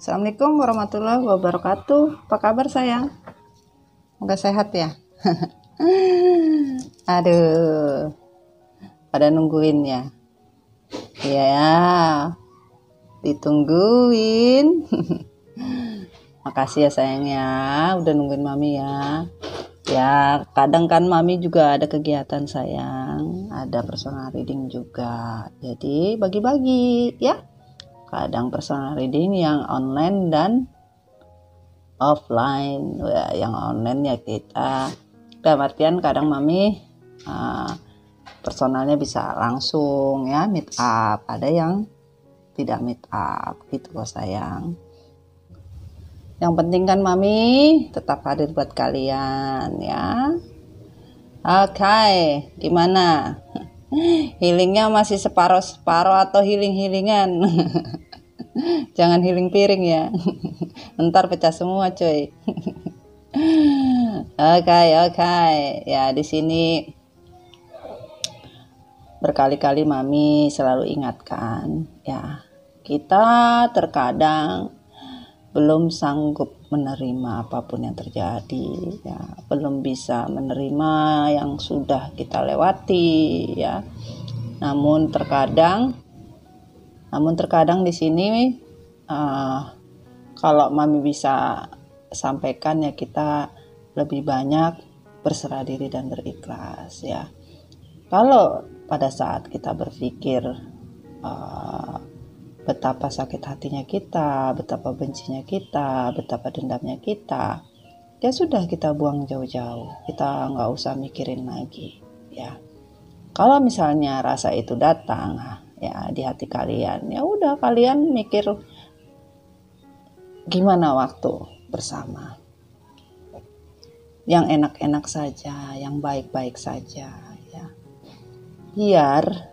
Assalamualaikum warahmatullahi wabarakatuh. Apa kabar sayang? Semoga sehat ya. Aduh, pada nungguin ya. Iya ya, ditungguin. Makasih ya sayangnya, udah nungguin mami ya. Ya, kadang kan mami juga ada kegiatan sayang, ada personal reading juga. Jadi bagi-bagi ya. Kadang personal reading yang online dan offline. Yang online ya kita dalam artian kadang mami personalnya bisa langsung ya meet up, ada yang tidak meet up gitu loh sayang. Yang penting kan mami tetap hadir buat kalian ya. Oke, gimana? Healingnya masih separuh-separuh atau healing-healingan? Jangan healing piring ya. Ntar pecah semua cuy. Oke. Ya di sini berkali-kali mami selalu ingatkan ya. Kita terkadang belum sanggup menerima apapun yang terjadi ya, belum bisa menerima yang sudah kita lewati ya. Namun terkadang di sini kalau mami bisa sampaikan ya, kita lebih banyak berserah diri dan berikhlas ya. Kalau pada saat kita berpikir betapa sakit hatinya kita, betapa bencinya kita, betapa dendamnya kita, ya sudah kita buang jauh-jauh. Kita nggak usah mikirin lagi ya. Kalau misalnya rasa itu datang ya di hati kalian, ya udah kalian mikir gimana waktu bersama. Yang enak-enak saja, yang baik-baik saja ya. Biar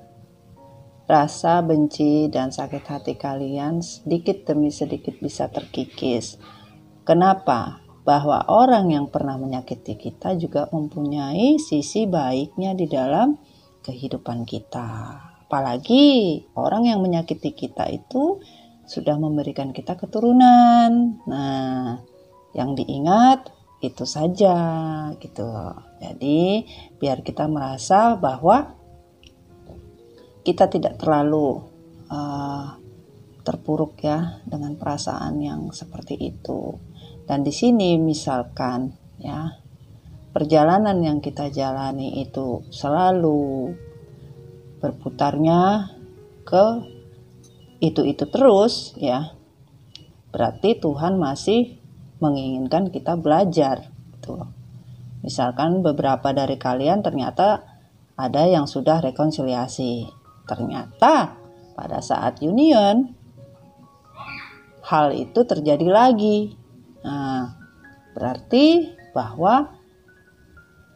rasa benci dan sakit hati kalian sedikit demi sedikit bisa terkikis. Kenapa? Bahwa orang yang pernah menyakiti kita juga mempunyai sisi baiknya di dalam kehidupan kita. Apalagi orang yang menyakiti kita itu sudah memberikan kita keturunan. Nah, yang diingat itu saja gitu. Jadi, biar kita merasa bahwa kita tidak terlalu terpuruk ya dengan perasaan yang seperti itu. Dan di sini misalkan ya, perjalanan yang kita jalani itu selalu berputarnya ke itu terus ya, berarti Tuhan masih menginginkan kita belajar gitu. Misalkan beberapa dari kalian ternyata ada yang sudah rekonsiliasi, ternyata pada saat union hal itu terjadi lagi. Nah, berarti bahwa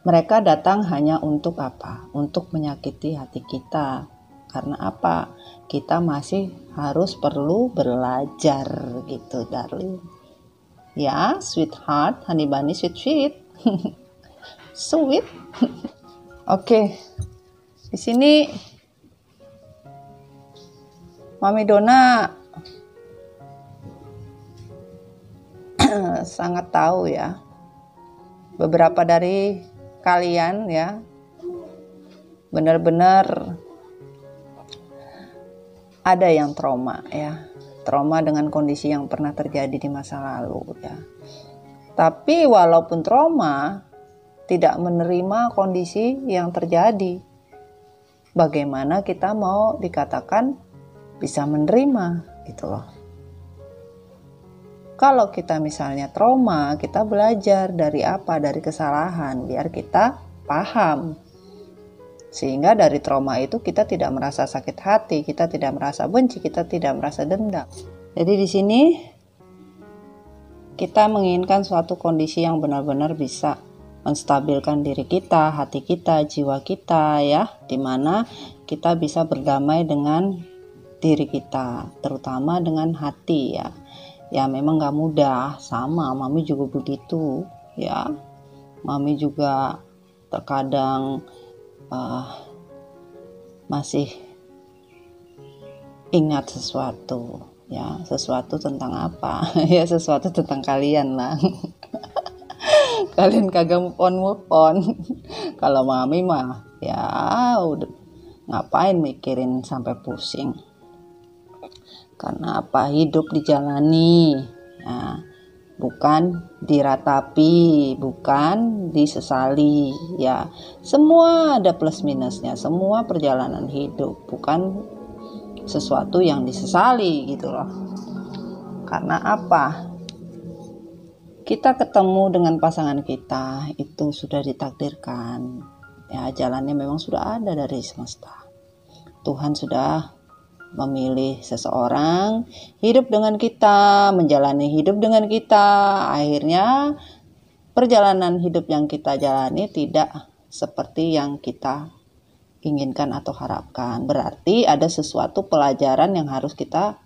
mereka datang hanya untuk apa? Untuk menyakiti hati kita. Karena apa? Kita masih harus perlu belajar gitu, darling. Ya, sweetheart, honey bunny, sweet. Sweet. Oke. Di sini Mami Dona sangat tahu ya. Beberapa dari kalian ya benar-benar ada yang trauma ya. Trauma dengan kondisi yang pernah terjadi di masa lalu ya. Tapi walaupun trauma, tidak menerima kondisi yang terjadi. Bagaimana kita mau dikatakan bisa menerima gitu loh. Kalau kita misalnya trauma, kita belajar dari apa? Dari kesalahan, biar kita paham. Sehingga dari trauma itu kita tidak merasa sakit hati, kita tidak merasa benci, kita tidak merasa dendam. Jadi di sini kita menginginkan suatu kondisi yang benar-benar bisa menstabilkan diri kita, hati kita, jiwa kita ya, dimana kita bisa berdamai dengan diri kita, terutama dengan hati ya. Ya memang gak mudah, sama mami juga begitu ya. Mami juga terkadang masih ingat sesuatu Ya, sesuatu tentang apa? Ya, sesuatu tentang kalian lah. Kalian kagak move on. Kalau mami mah ya udah, ngapain mikirin sampai pusing. Karena apa? Hidup dijalani. Nah, bukan diratapi, bukan disesali. Ya, semua ada plus minusnya. Semua perjalanan hidup, bukan sesuatu yang disesali gitu loh. Karena apa? Kita ketemu dengan pasangan kita itu sudah ditakdirkan. Ya, jalannya memang sudah ada dari semesta. Tuhan sudah memilih seseorang hidup dengan kita, menjalani hidup dengan kita. Akhirnya perjalanan hidup yang kita jalani tidak seperti yang kita inginkan atau harapkan. Berarti ada sesuatu pelajaran yang harus kita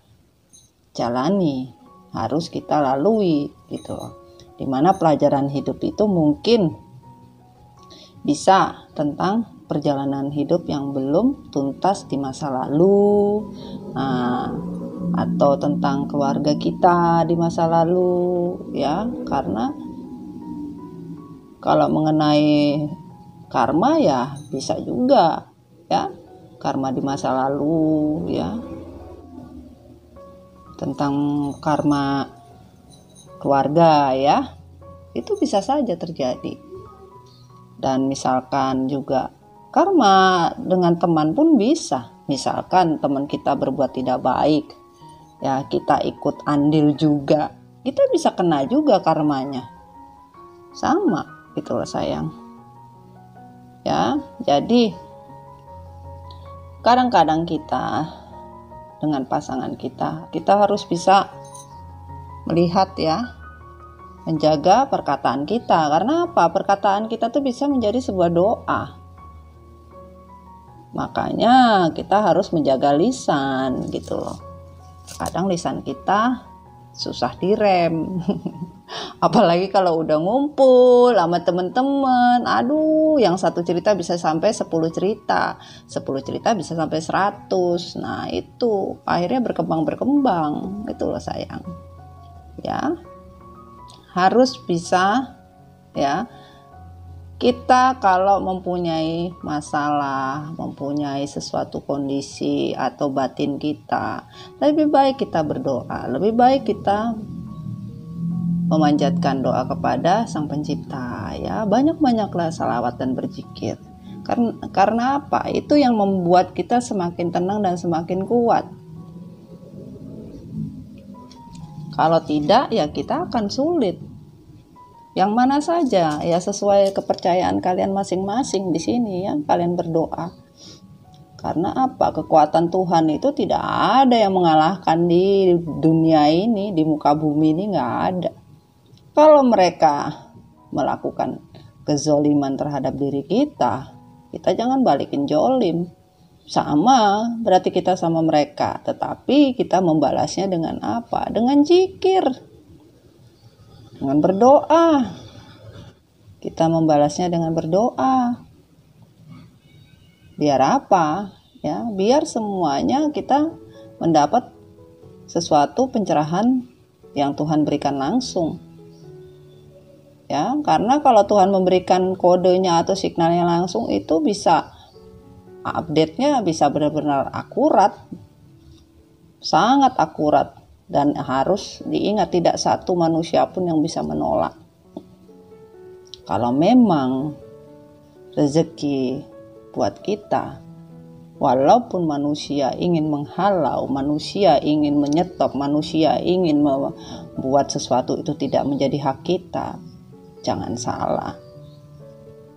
jalani, harus kita lalui gitu loh. Dimana pelajaran hidup itu mungkin bisa tentang perjalanan hidup yang belum tuntas di masa lalu, atau tentang keluarga kita di masa lalu, ya. Karena kalau mengenai karma ya bisa juga, ya, karma di masa lalu, ya, tentang karma keluarga, ya, itu bisa saja terjadi. Dan misalkan juga karma dengan teman pun bisa. Misalkan teman kita berbuat tidak baik, ya, kita ikut andil juga, kita bisa kena juga karmanya. Sama gitu loh sayang. Ya, jadi kadang-kadang kita dengan pasangan kita harus bisa melihat, ya, menjaga perkataan kita. Karena apa? Perkataan kita tuh bisa menjadi sebuah doa. Makanya kita harus menjaga lisan gitu loh. Kadang lisan kita susah direm. Apalagi kalau udah ngumpul sama temen-temen, aduh, yang satu cerita bisa sampai 10 cerita, 10 cerita bisa sampai 100. Nah, itu akhirnya berkembang, itu loh sayang. Ya, harus bisa, ya, kita kalau mempunyai masalah, mempunyai sesuatu kondisi atau batin kita, lebih baik kita berdoa, lebih baik kita memanjatkan doa kepada Sang Pencipta, ya, banyak-banyaklah salawat dan berzikir. Karena apa? Itu yang membuat kita semakin tenang dan semakin kuat. Kalau tidak, ya kita akan sulit. Yang mana saja, ya, sesuai kepercayaan kalian masing-masing di sini, ya, kalian berdoa. Karena apa? Kekuatan Tuhan itu tidak ada yang mengalahkan di dunia ini, di muka bumi ini nggak ada. Kalau mereka melakukan kezoliman terhadap diri kita jangan balikin jolim. Sama, berarti kita sama mereka. Tetapi kita membalasnya dengan apa? Dengan zikir. Dengan berdoa. Kita membalasnya dengan berdoa. Biar apa? Ya, biar semuanya kita mendapat sesuatu pencerahan yang Tuhan berikan langsung. Ya, karena kalau Tuhan memberikan kodenya atau signalnya langsung, itu bisa update-nya bisa benar-benar akurat, sangat akurat, dan harus diingat tidak satu manusia pun yang bisa menolak. Kalau memang rezeki buat kita, walaupun manusia ingin menghalau, manusia ingin menyetop, manusia ingin membuat sesuatu itu tidak menjadi hak kita, jangan salah.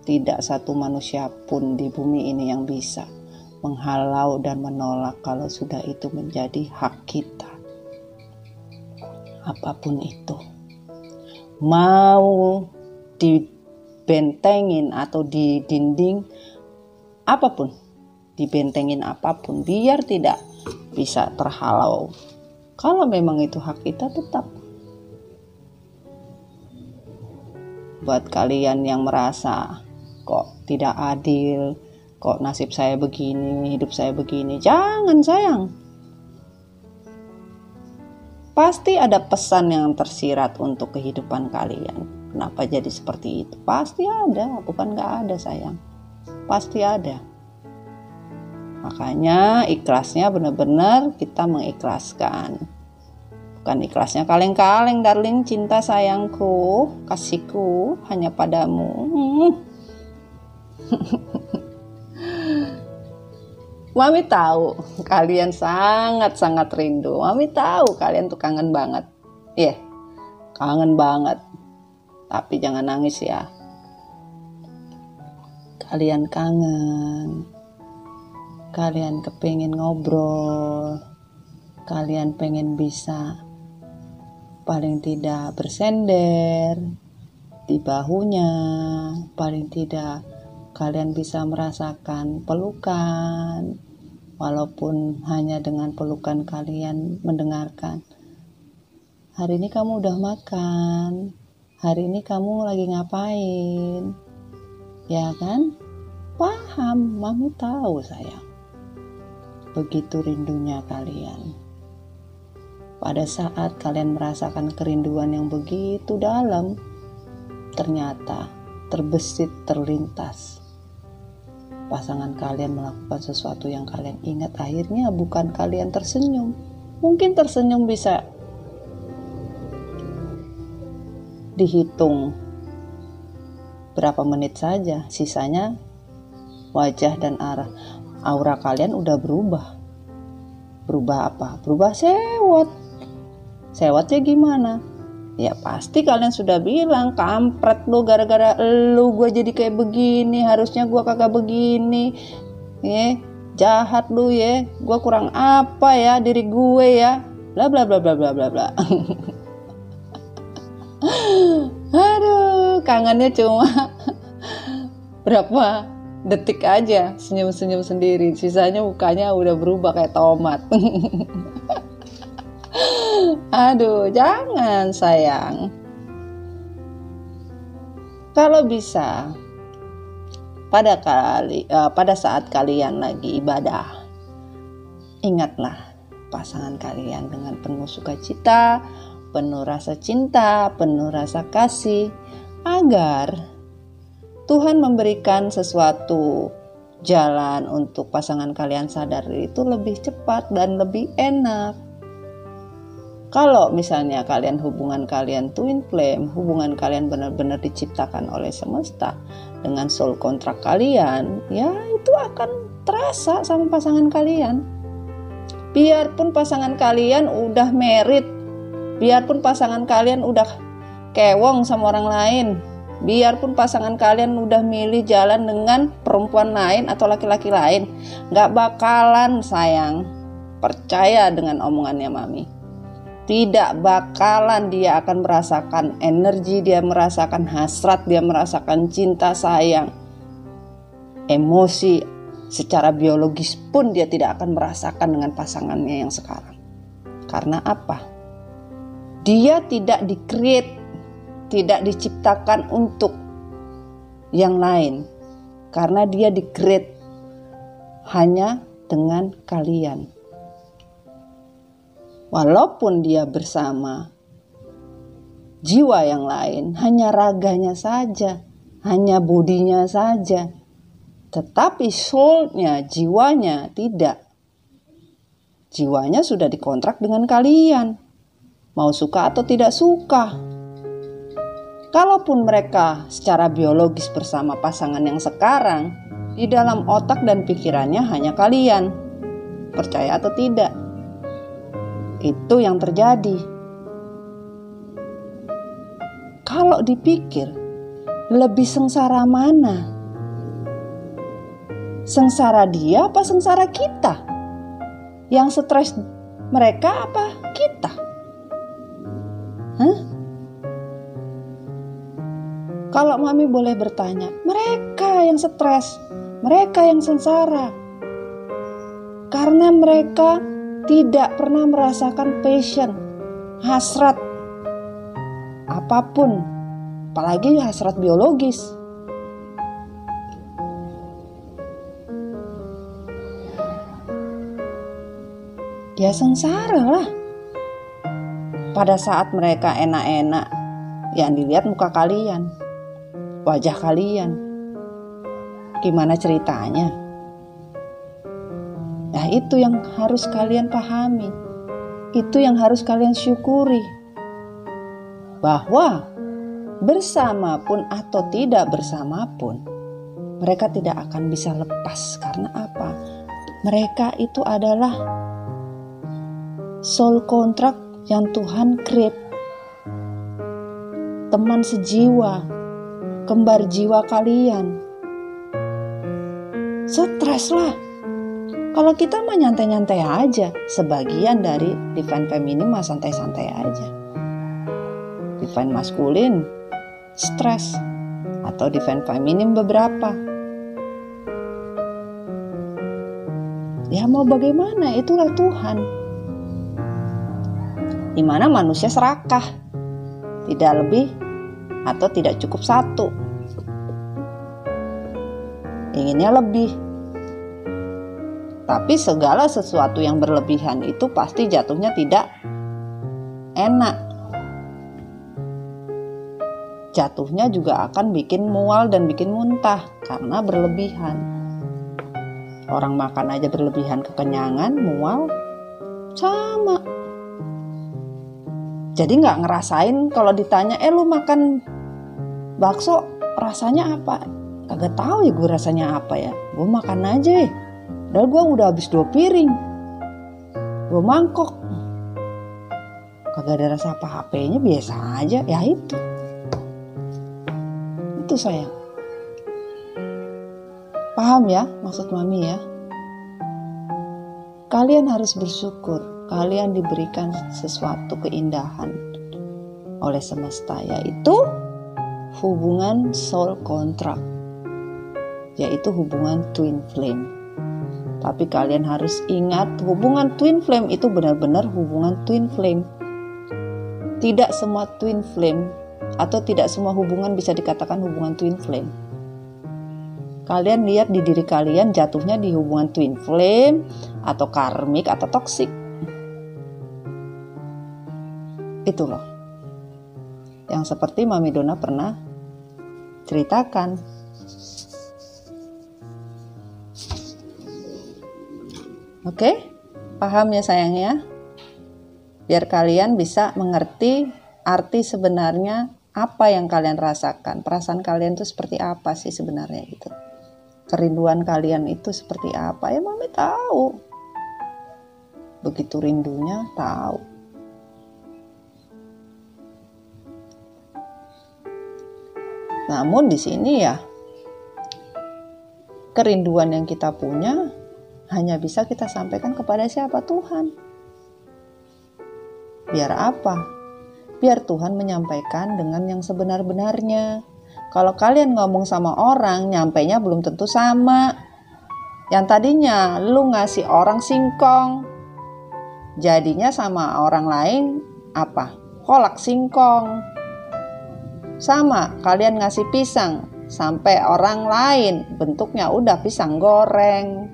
Tidak satu manusia pun di bumi ini yang bisa menghalau dan menolak kalau sudah itu menjadi hak kita. Apapun itu. Mau dibentengin atau di dinding apapun, dibentengin apapun, biar tidak bisa terhalau. Kalau memang itu hak kita, tetap. Buat kalian yang merasa kok tidak adil, kok nasib saya begini, hidup saya begini, jangan sayang. Pasti ada pesan yang tersirat untuk kehidupan kalian. Kenapa jadi seperti itu? Pasti ada, bukan gak ada sayang. Pasti ada. Makanya ikhlasnya benar-benar kita mengikhlaskan. Bukan ikhlasnya kaleng-kaleng, darling, cinta sayangku, kasihku hanya padamu. Mami tahu kalian sangat-sangat rindu. Mami tahu kalian tuh kangen banget. Kangen banget. Tapi jangan nangis ya. Kalian kangen. Kalian kepengin ngobrol. Kalian pengen bisa paling tidak bersender di bahunya. Paling tidak kalian bisa merasakan pelukan, walaupun hanya dengan pelukan kalian mendengarkan, hari ini kamu udah makan, hari ini kamu lagi ngapain, ya kan? Paham, Mami tahu sayang. Begitu rindunya kalian. Pada saat kalian merasakan kerinduan yang begitu dalam, ternyata terbesit terlintas pasangan kalian melakukan sesuatu yang kalian ingat, akhirnya bukan kalian tersenyum. Mungkin tersenyum bisa dihitung berapa menit saja, sisanya wajah dan aura kalian udah berubah. Berubah apa? Berubah sewot. Sewotnya gimana? Ya pasti kalian sudah bilang, kampret lu, gara-gara lu gue jadi kayak begini, harusnya gue kagak begini, jahat lu ya, gue kurang apa ya diri gue ya, bla bla bla bla bla bla bla. Aduh, kangennya cuma berapa detik aja, senyum-senyum sendiri, sisanya mukanya udah berubah kayak tomat. Aduh, jangan sayang. Kalau bisa, pada saat kalian lagi ibadah, ingatlah pasangan kalian dengan penuh sukacita, penuh rasa cinta, penuh rasa kasih, agar Tuhan memberikan sesuatu jalan untuk pasangan kalian sadar itu lebih cepat dan lebih enak. Kalau misalnya hubungan kalian twin flame, hubungan kalian benar-benar diciptakan oleh semesta dengan soul kontrak kalian, ya itu akan terasa sama pasangan kalian. Biarpun pasangan kalian udah married, biarpun pasangan kalian udah kewong sama orang lain, biarpun pasangan kalian udah milih jalan dengan perempuan lain atau laki-laki lain, gak bakalan sayang, percaya dengan omongannya Mami. Tidak bakalan dia akan merasakan energi, dia merasakan hasrat, dia merasakan cinta sayang, emosi secara biologis pun dia tidak akan merasakan dengan pasangannya yang sekarang. Karena apa? Dia tidak di-create, tidak diciptakan untuk yang lain. Karena dia di-create hanya dengan kalian. Walaupun dia bersama jiwa yang lain, hanya raganya saja, hanya bodinya saja, tetapi soul-nya, jiwanya tidak. Jiwanya sudah dikontrak dengan kalian, mau suka atau tidak suka. Kalaupun mereka secara biologis bersama pasangan yang sekarang, di dalam otak dan pikirannya hanya kalian, percaya atau tidak. Itu yang terjadi. Kalau dipikir, lebih sengsara mana? Sengsara dia apa sengsara kita? Yang stres mereka apa kita? Kalau Mami boleh bertanya, mereka yang stres, mereka yang sengsara. Karena mereka tidak pernah merasakan passion, hasrat, apapun, apalagi hasrat biologis. Ya sengsara lah. pada saat mereka enak-enak, yang dilihat muka kalian, wajah kalian. Gimana ceritanya? Nah, itu yang harus kalian pahami. Itu yang harus kalian syukuri. Bahwa bersama pun atau tidak bersama pun, mereka tidak akan bisa lepas. Karena apa? Mereka itu adalah soul contract yang Tuhan create. Teman sejiwa, kembar jiwa kalian. Stres lah. Kalau kita mah nyantai-nyantai aja. Sebagian dari divine feminine mah santai-santai aja. Divine maskulin stres. Atau divine feminine beberapa. Ya mau bagaimana, itulah Tuhan. Dimana manusia serakah. Tidak lebih atau tidak cukup satu. Inginnya lebih. Tapi segala sesuatu yang berlebihan itu pasti jatuhnya tidak enak. Jatuhnya juga akan bikin mual dan bikin muntah karena berlebihan. Orang makan aja berlebihan, kekenyangan, mual, sama. Jadi gak ngerasain kalau ditanya, lu makan bakso rasanya apa? Kagak tahu ya gue rasanya apa ya. Gue makan aja ya. Padahal gue udah habis 2 piring, 2 mangkok. Kagak ada rasa apa-apanya, biasa aja. Ya itu sayang. Paham ya maksud mami ya? Kalian harus bersyukur. Kalian diberikan sesuatu keindahan oleh semesta, yaitu hubungan soul contract, yaitu hubungan twin flame. Tapi kalian harus ingat, hubungan twin flame itu benar-benar hubungan twin flame. Tidak semua twin flame atau tidak semua hubungan bisa dikatakan hubungan twin flame. Kalian lihat di diri kalian jatuhnya di hubungan twin flame atau karmik atau toksik. Itu loh. Yang seperti Mami Dona pernah ceritakan. Oke, paham ya sayangnya? Biar kalian bisa mengerti arti sebenarnya apa yang kalian rasakan. Perasaan kalian itu seperti apa sih sebenarnya gitu. Kerinduan kalian itu seperti apa? Ya Mami tahu. Begitu rindunya tahu. Namun di sini ya, kerinduan yang kita punya hanya bisa kita sampaikan kepada siapa? Tuhan. Biar apa? Biar Tuhan menyampaikan dengan yang sebenar-benarnya. Kalau kalian ngomong sama orang, nyampainya belum tentu sama. Yang tadinya lu ngasih orang singkong, jadinya sama orang lain apa? Kolak singkong. Sama, kalian ngasih pisang, sampai orang lain bentuknya udah pisang goreng.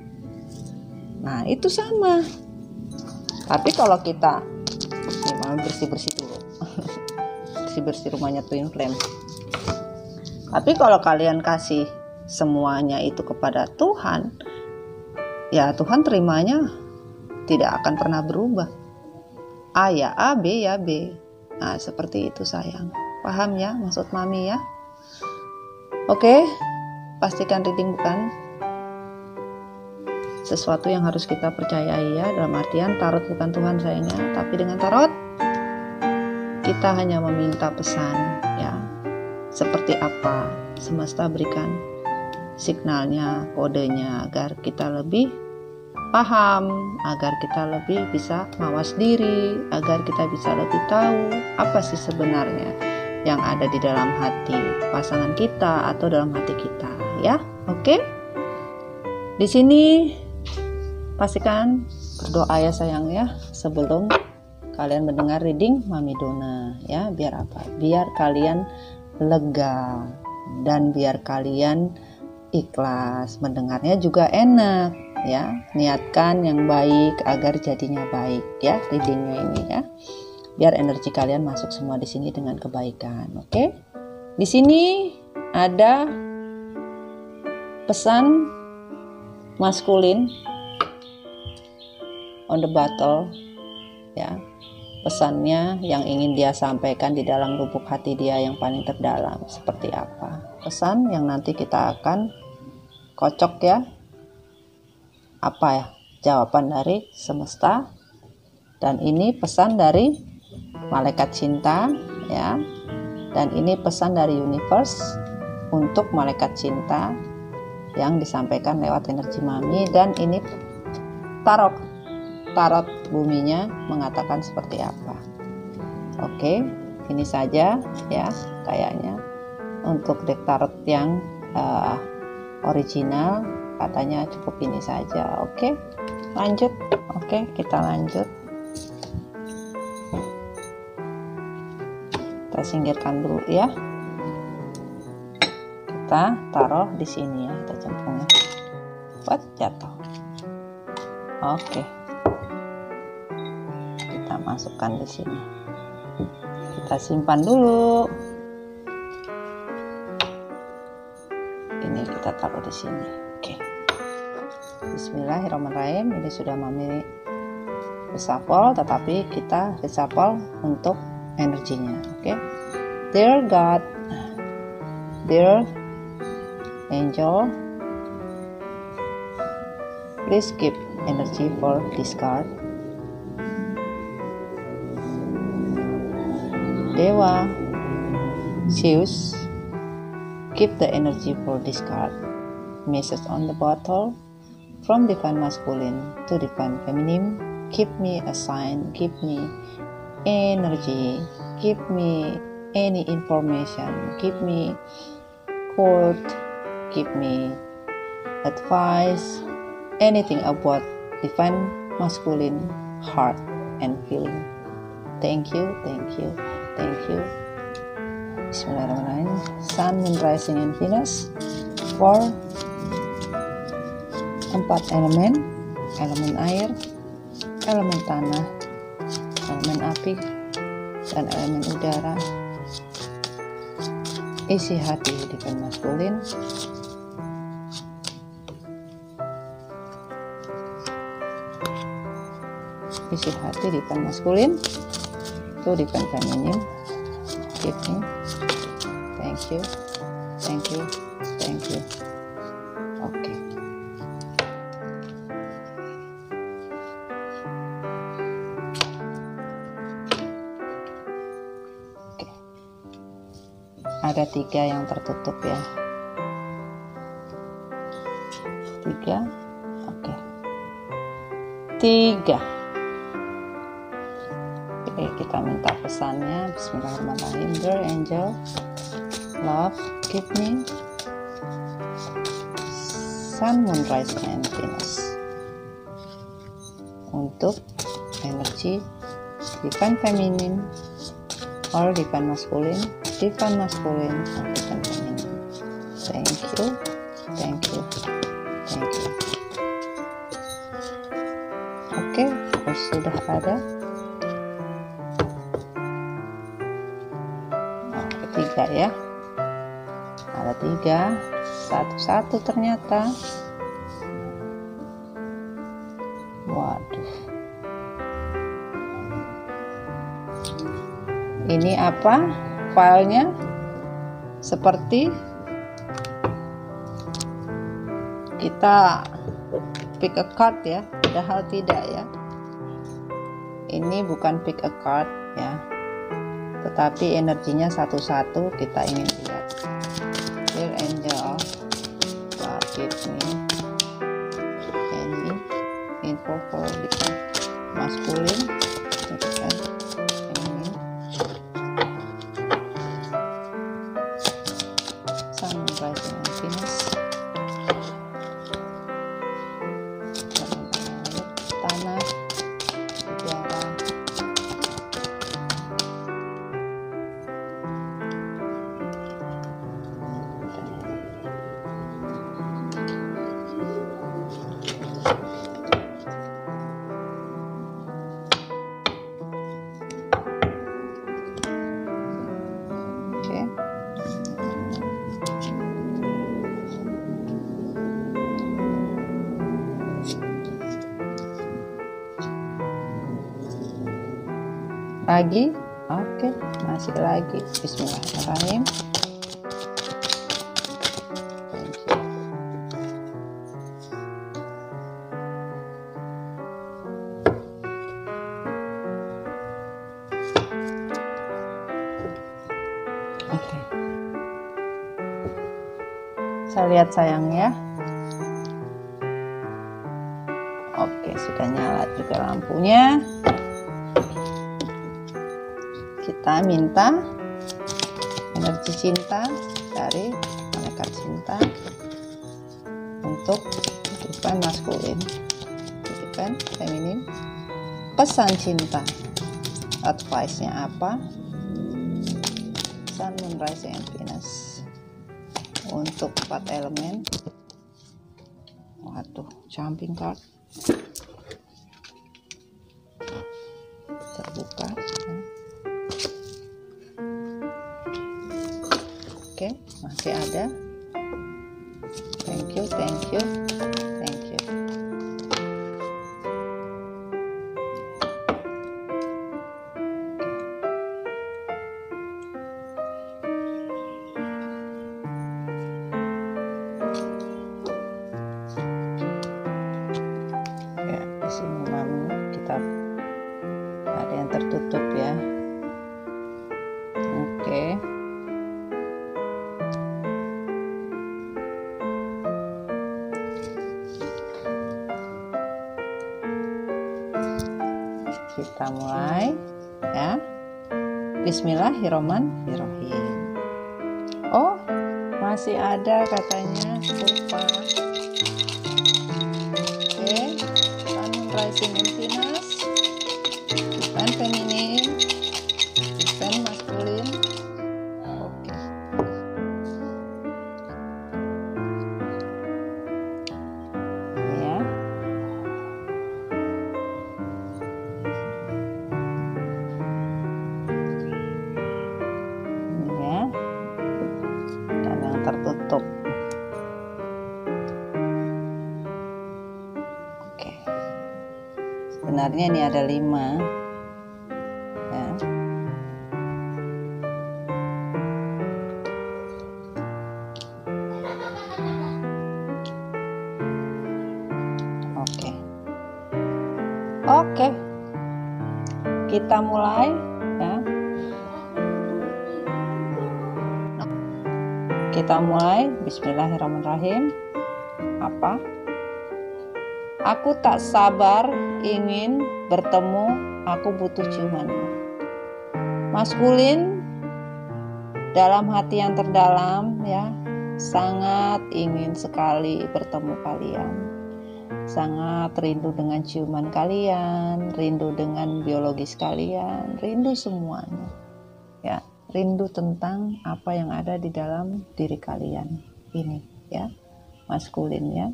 Nah itu sama. Tapi kalau kita bersih-bersih dulu bersih-bersih rumahnya twin flame. Tapi kalau kalian kasih semuanya itu kepada Tuhan, ya Tuhan terimanya tidak akan pernah berubah. A ya A, B ya B. Nah seperti itu sayang. Paham ya maksud Mami ya? Oke, pastikan reading bukan sesuatu yang harus kita percayai ya. Dalam artian tarot bukan Tuhan sayangnya. Tapi dengan tarot kita hanya meminta pesan ya. Seperti apa semesta berikan signalnya, kodenya agar kita lebih paham, agar kita lebih bisa mawas diri, agar kita bisa lebih tahu apa sih sebenarnya yang ada di dalam hati pasangan kita atau dalam hati kita ya. Oke? Di sini pastikan berdoa ya sayang ya sebelum kalian mendengar reading Mami Dona ya. Biar apa? Biar kalian lega dan biar kalian ikhlas, mendengarnya juga enak ya. Niatkan yang baik agar jadinya baik ya readingnya ini ya. biar energi kalian masuk semua di sini dengan kebaikan. Oke? Di sini ada pesan maskulin on the bottle, ya. Pesannya yang ingin dia sampaikan di dalam lubuk hati dia yang paling terdalam seperti apa? Pesan yang nanti kita akan kocok ya. Apa ya? Jawaban dari semesta. Dan ini pesan dari malaikat cinta ya. Dan ini pesan dari universe untuk malaikat cinta yang disampaikan lewat energi mami. Dan ini tarot buminya mengatakan seperti apa. Oke, ini saja ya kayaknya untuk deck tarot yang original, katanya cukup ini saja. Oke, lanjut. Oke, kita lanjut. Kita singkirkan dulu ya. Kita taruh di sini ya, kita cemplungnya. Buat jatuh. Oke. Kita masukkan di sini. Kita simpan dulu. Ini kita taruh di sini. Oke. Bismillahirrahmanirrahim. Ini sudah mami reshuffle, tetapi kita reshuffle untuk energinya. Oke. Dear God, dear angel, please keep energy for this card. Dewa, Zeus, keep the energy for this card. Message on the bottle, from divine masculine to divine feminine. Give me a sign, give me energy, give me any information, give me quote, give me advice, anything about divine masculine heart and feeling. Thank you, thank you, thank you. Bismillahirrahmanirrahim. Sun, Moon, Rising, and Venus for 4 elemen: elemen air, elemen tanah, elemen api, dan elemen udara. Isi hati divine masculine. Isi hati divine masculine to divine feminine. Give me. Thank you, thank you, thank you. Oke. Oke. Ada 3 yang tertutup ya. 3. Oke. 3. Oke, kita minta pesannya. Bismillahirrahmanirrahim. Dear angel, love, give me Sun, Moon, Rising, and Venus untuk energi divine feminine or divine masculine, divine masculine or divine feminine. Thank you, thank you, thank you. Oke, sudah ada. Ketiga ya, ada 3, satu ternyata. Waduh, ini apa filenya? Seperti kita pick a card ya, padahal tidak ya. Ini bukan pick a card ya, tetapi energinya satu-satu kita ingin lihat. Dear angel, give me any info for divine masculine, divine feminine, Sun, Rising, and Venus, tanah, udara, Lagi, oke, masih lagi. Bismillahirrahmanirrahim. Oke. Saya lihat sayangnya. Oke, sudah nyala juga lampunya. Kita minta energi cinta dari malaikat cinta untuk kehidupan maskulin, kehidupan feminin. Pesan cinta, advice-nya apa? Sun, Moon, Rising, and Venus untuk 4 elemen. Waduh, jumping card terbuka. Oke, masih ada. Thank you, thank you, thank you. Ya, di sini memang kita ada yang tertutup ya. Oke. Kita mulai ya. Bismillahirrahmanirrahim. Oh, masih ada katanya, lupa. Oke, Sun, Rising, and Venus, Divine Feminine, Divine Masculine. Oke. Ya. Tertutup. Oke. Sebenarnya ini ada 5 ya. Oke. Oke. Kita mulai ya. Kita mulai. Bismillahirrahmanirrahim. Apa? Aku tak sabar ingin bertemu, aku butuh ciumanmu. Maskulin dalam hati yang terdalam ya, sangat ingin sekali bertemu kalian. Sangat rindu dengan ciuman kalian, rindu dengan biologis kalian, rindu semuanya. Ya. Rindu tentang apa yang ada di dalam diri kalian ini ya, maskulin ya.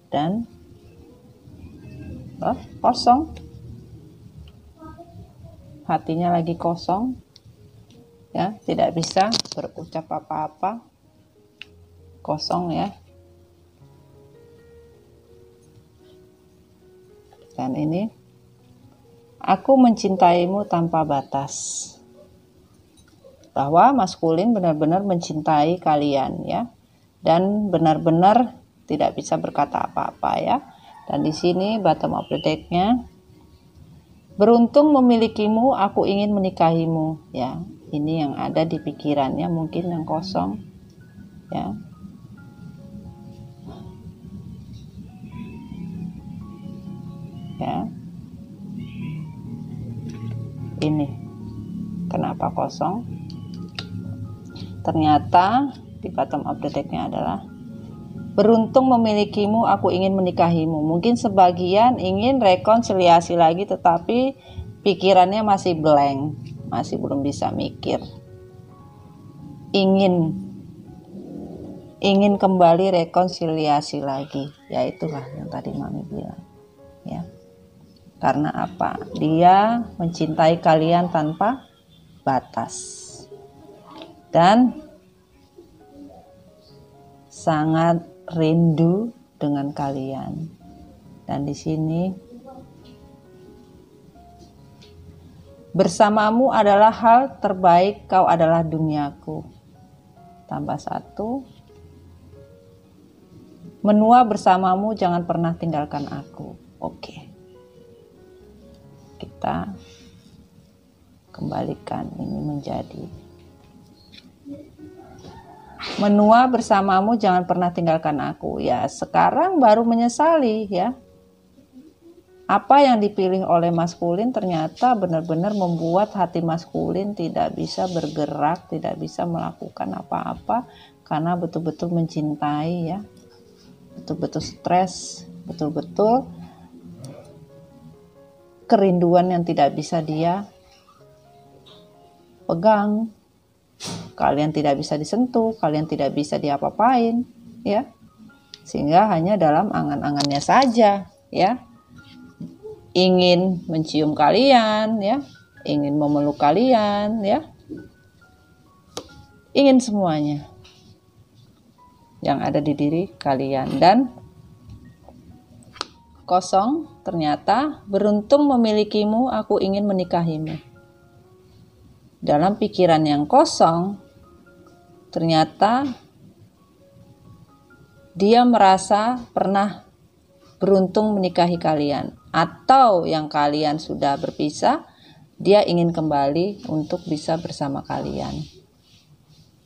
Dan kosong, hatinya lagi kosong ya, tidak bisa berucap apa-apa, kosong ya. Dan ini, aku mencintaimu tanpa batas. Bahwa maskulin benar-benar mencintai kalian ya, dan benar-benar tidak bisa berkata apa-apa ya. Dan di sini bottom of the deck-nya, beruntung memilikimu, aku ingin menikahimu ya. Ini yang ada di pikirannya, mungkin yang kosong ya. Ya. Ini kenapa kosong? Ternyata di bottom of the deck-nya adalah beruntung memilikimu, aku ingin menikahimu. Mungkin sebagian ingin rekonsiliasi lagi, tetapi pikirannya masih blank, masih belum bisa mikir. Ingin kembali rekonsiliasi lagi. Ya itulah yang tadi Mami bilang. Ya. Karena apa? Dia mencintai kalian tanpa batas. Dan sangat rindu dengan kalian. Dan di sini Bersamamu adalah hal terbaik, kau adalah duniaku. Tambah 1. Menua bersamamu, jangan pernah tinggalkan aku. Oke. Kita kembalikan ini menjadi menua bersamamu, jangan pernah tinggalkan aku. Ya, sekarang baru menyesali ya. Apa yang dipilih oleh maskulin ternyata benar-benar membuat hati maskulin tidak bisa bergerak, tidak bisa melakukan apa-apa karena betul-betul mencintai ya. Betul-betul stres, betul-betul kerinduan yang tidak bisa dia pegang. Kalian tidak bisa disentuh, kalian tidak bisa diapa-apain ya. Sehingga hanya dalam angan-angannya saja ya. Ingin mencium kalian ya, ingin memeluk kalian ya, ingin semuanya yang ada di diri kalian. Dan kosong, ternyata beruntung memilikimu, aku ingin menikahimu. Dalam pikiran yang kosong, ternyata dia merasa pernah beruntung menikahi kalian. Atau yang kalian sudah berpisah, dia ingin kembali untuk bisa bersama kalian.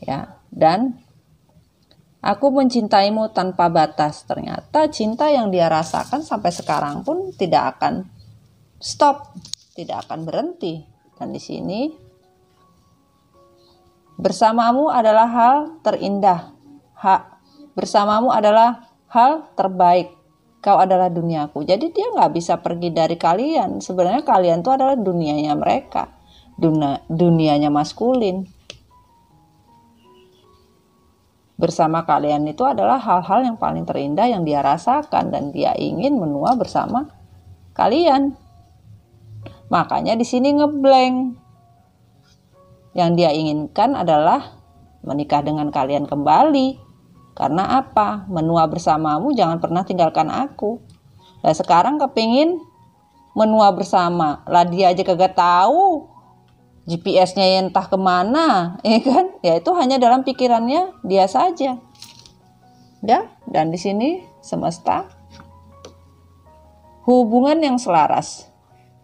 Ya, dan aku mencintaimu tanpa batas. Ternyata cinta yang dia rasakan sampai sekarang pun tidak akan stop, tidak akan berhenti. Dan di sini bersamamu adalah hal terindah. Bersamamu adalah hal terbaik. Kau adalah duniaku. Jadi dia nggak bisa pergi dari kalian. Sebenarnya kalian itu adalah dunianya mereka. Dunianya maskulin. Bersama kalian itu adalah hal-hal yang paling terindah yang dia rasakan. Dan dia ingin menua bersama kalian. Makanya di sini ngeblank. Yang dia inginkan adalah menikah dengan kalian kembali. Karena apa? Menua bersamamu, jangan pernah tinggalkan aku. Nah sekarang kepingin menua bersama. Lah dia aja kagak tahu GPS-nya entah kemana, ya kan? Ya itu hanya dalam pikirannya dia saja. Ya, dan di sini semesta hubungan yang selaras.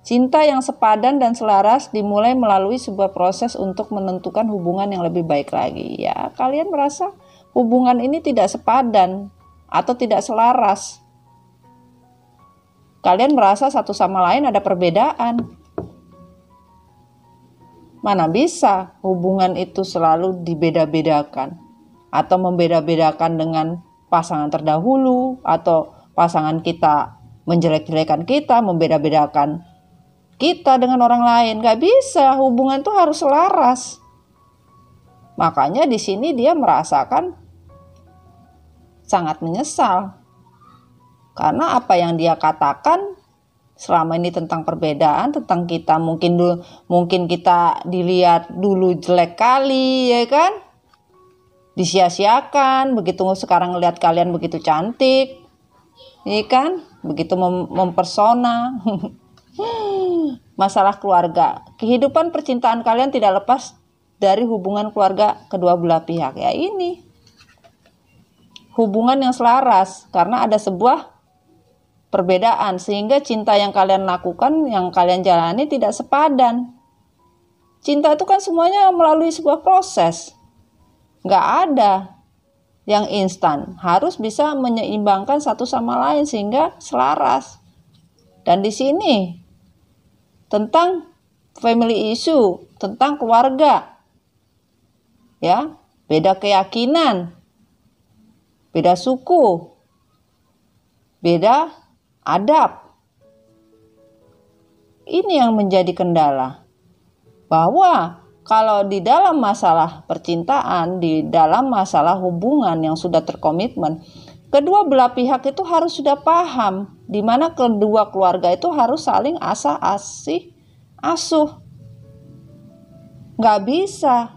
Cinta yang sepadan dan selaras dimulai melalui sebuah proses untuk menentukan hubungan yang lebih baik lagi. Ya, kalian merasa hubungan ini tidak sepadan atau tidak selaras. Kalian merasa satu sama lain ada perbedaan. Mana bisa hubungan itu selalu dibeda-bedakan atau membeda-bedakan dengan pasangan terdahulu atau pasangan kita menjelek-jelekan kita, membeda-bedakan kita dengan orang lain. Gak bisa, hubungan itu harus selaras. Makanya di sini dia merasakan sangat menyesal. Karena apa yang dia katakan selama ini tentang perbedaan, tentang kita mungkin kita dilihat dulu jelek kali, ya kan? Disia-siakan, begitu sekarang ngelihat kalian begitu cantik, ya kan? Begitu mempersona. Masalah keluarga, kehidupan percintaan kalian tidak lepas dari hubungan keluarga kedua belah pihak. Ya ini hubungan yang selaras karena ada sebuah perbedaan sehingga cinta yang kalian lakukan, yang kalian jalani tidak sepadan. Cinta itu kan semuanya melalui sebuah proses. Nggak ada yang instan, harus bisa menyeimbangkan satu sama lain sehingga selaras. Dan di sini tentang family issue, tentang keluarga. Ya, beda keyakinan, beda suku, beda adab. Ini yang menjadi kendala. Bahwa kalau di dalam masalah percintaan, di dalam masalah hubungan yang sudah terkomitmen, kedua belah pihak itu harus sudah paham di mana kedua keluarga itu harus saling asuh. Nggak bisa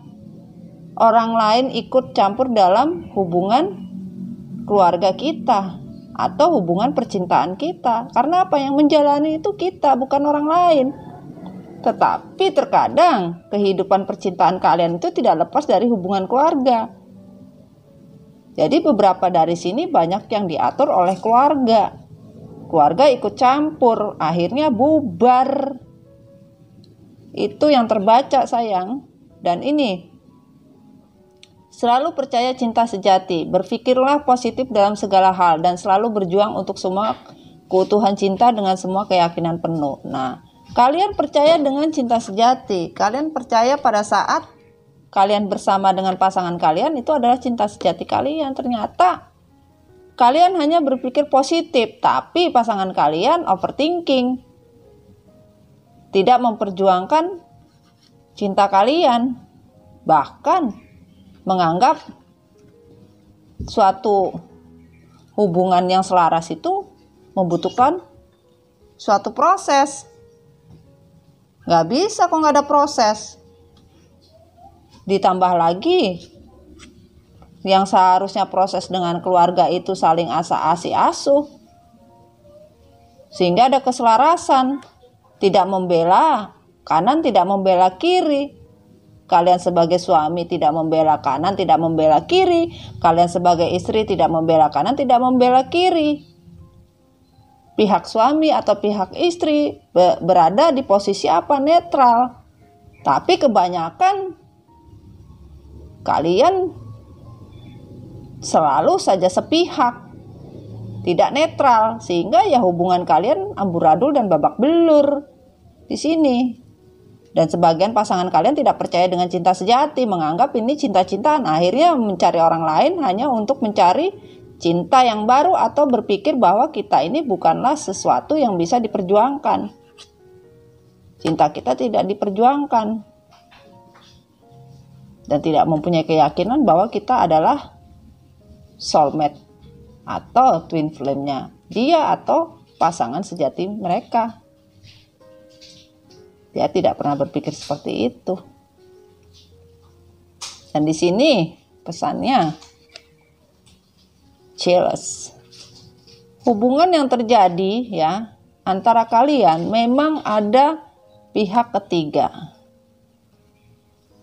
orang lain ikut campur dalam hubungan keluarga kita atau hubungan percintaan kita. Karena apa? Yang menjalani itu kita, bukan orang lain. Tetapi terkadang kehidupan percintaan kalian itu tidak lepas dari hubungan keluarga. Jadi beberapa dari sini banyak yang diatur oleh keluarga. Keluarga ikut campur, akhirnya bubar. Itu yang terbaca sayang. Dan ini, selalu percaya cinta sejati, berpikirlah positif dalam segala hal, dan selalu berjuang untuk semua keutuhan cinta dengan semua keyakinan penuh. Nah, kalian percaya dengan cinta sejati. Kalian percaya pada saat kalian bersama dengan pasangan kalian itu adalah cinta sejati kalian. Ternyata kalian hanya berpikir positif, tapi pasangan kalian overthinking. Tidak memperjuangkan cinta kalian. Bahkan menganggap suatu hubungan yang selaras itu membutuhkan suatu proses. Gak bisa kok gak ada proses. Ditambah lagi, yang seharusnya proses dengan keluarga itu saling asa-asi-asuh. Sehingga ada keselarasan. Tidak membela kanan, tidak membela kiri. Kalian sebagai suami tidak membela kanan, tidak membela kiri. Kalian sebagai istri tidak membela kanan, tidak membela kiri. Pihak suami atau pihak istri berada di posisi apa? Netral. Tapi kebanyakan kalian selalu saja sepihak, tidak netral, sehingga ya hubungan kalian amburadul dan babak belur di sini. Dan sebagian pasangan kalian tidak percaya dengan cinta sejati, menganggap ini cinta-cintaan, akhirnya mencari orang lain hanya untuk mencari cinta yang baru, atau berpikir bahwa kita ini bukanlah sesuatu yang bisa diperjuangkan. Cinta kita tidak diperjuangkan. Dan tidak mempunyai keyakinan bahwa kita adalah soulmate atau twin flame-nya dia atau pasangan sejati mereka. Dia tidak pernah berpikir seperti itu. Dan di sini pesannya, jealous. Hubungan yang terjadi ya antara kalian memang ada pihak ketiga.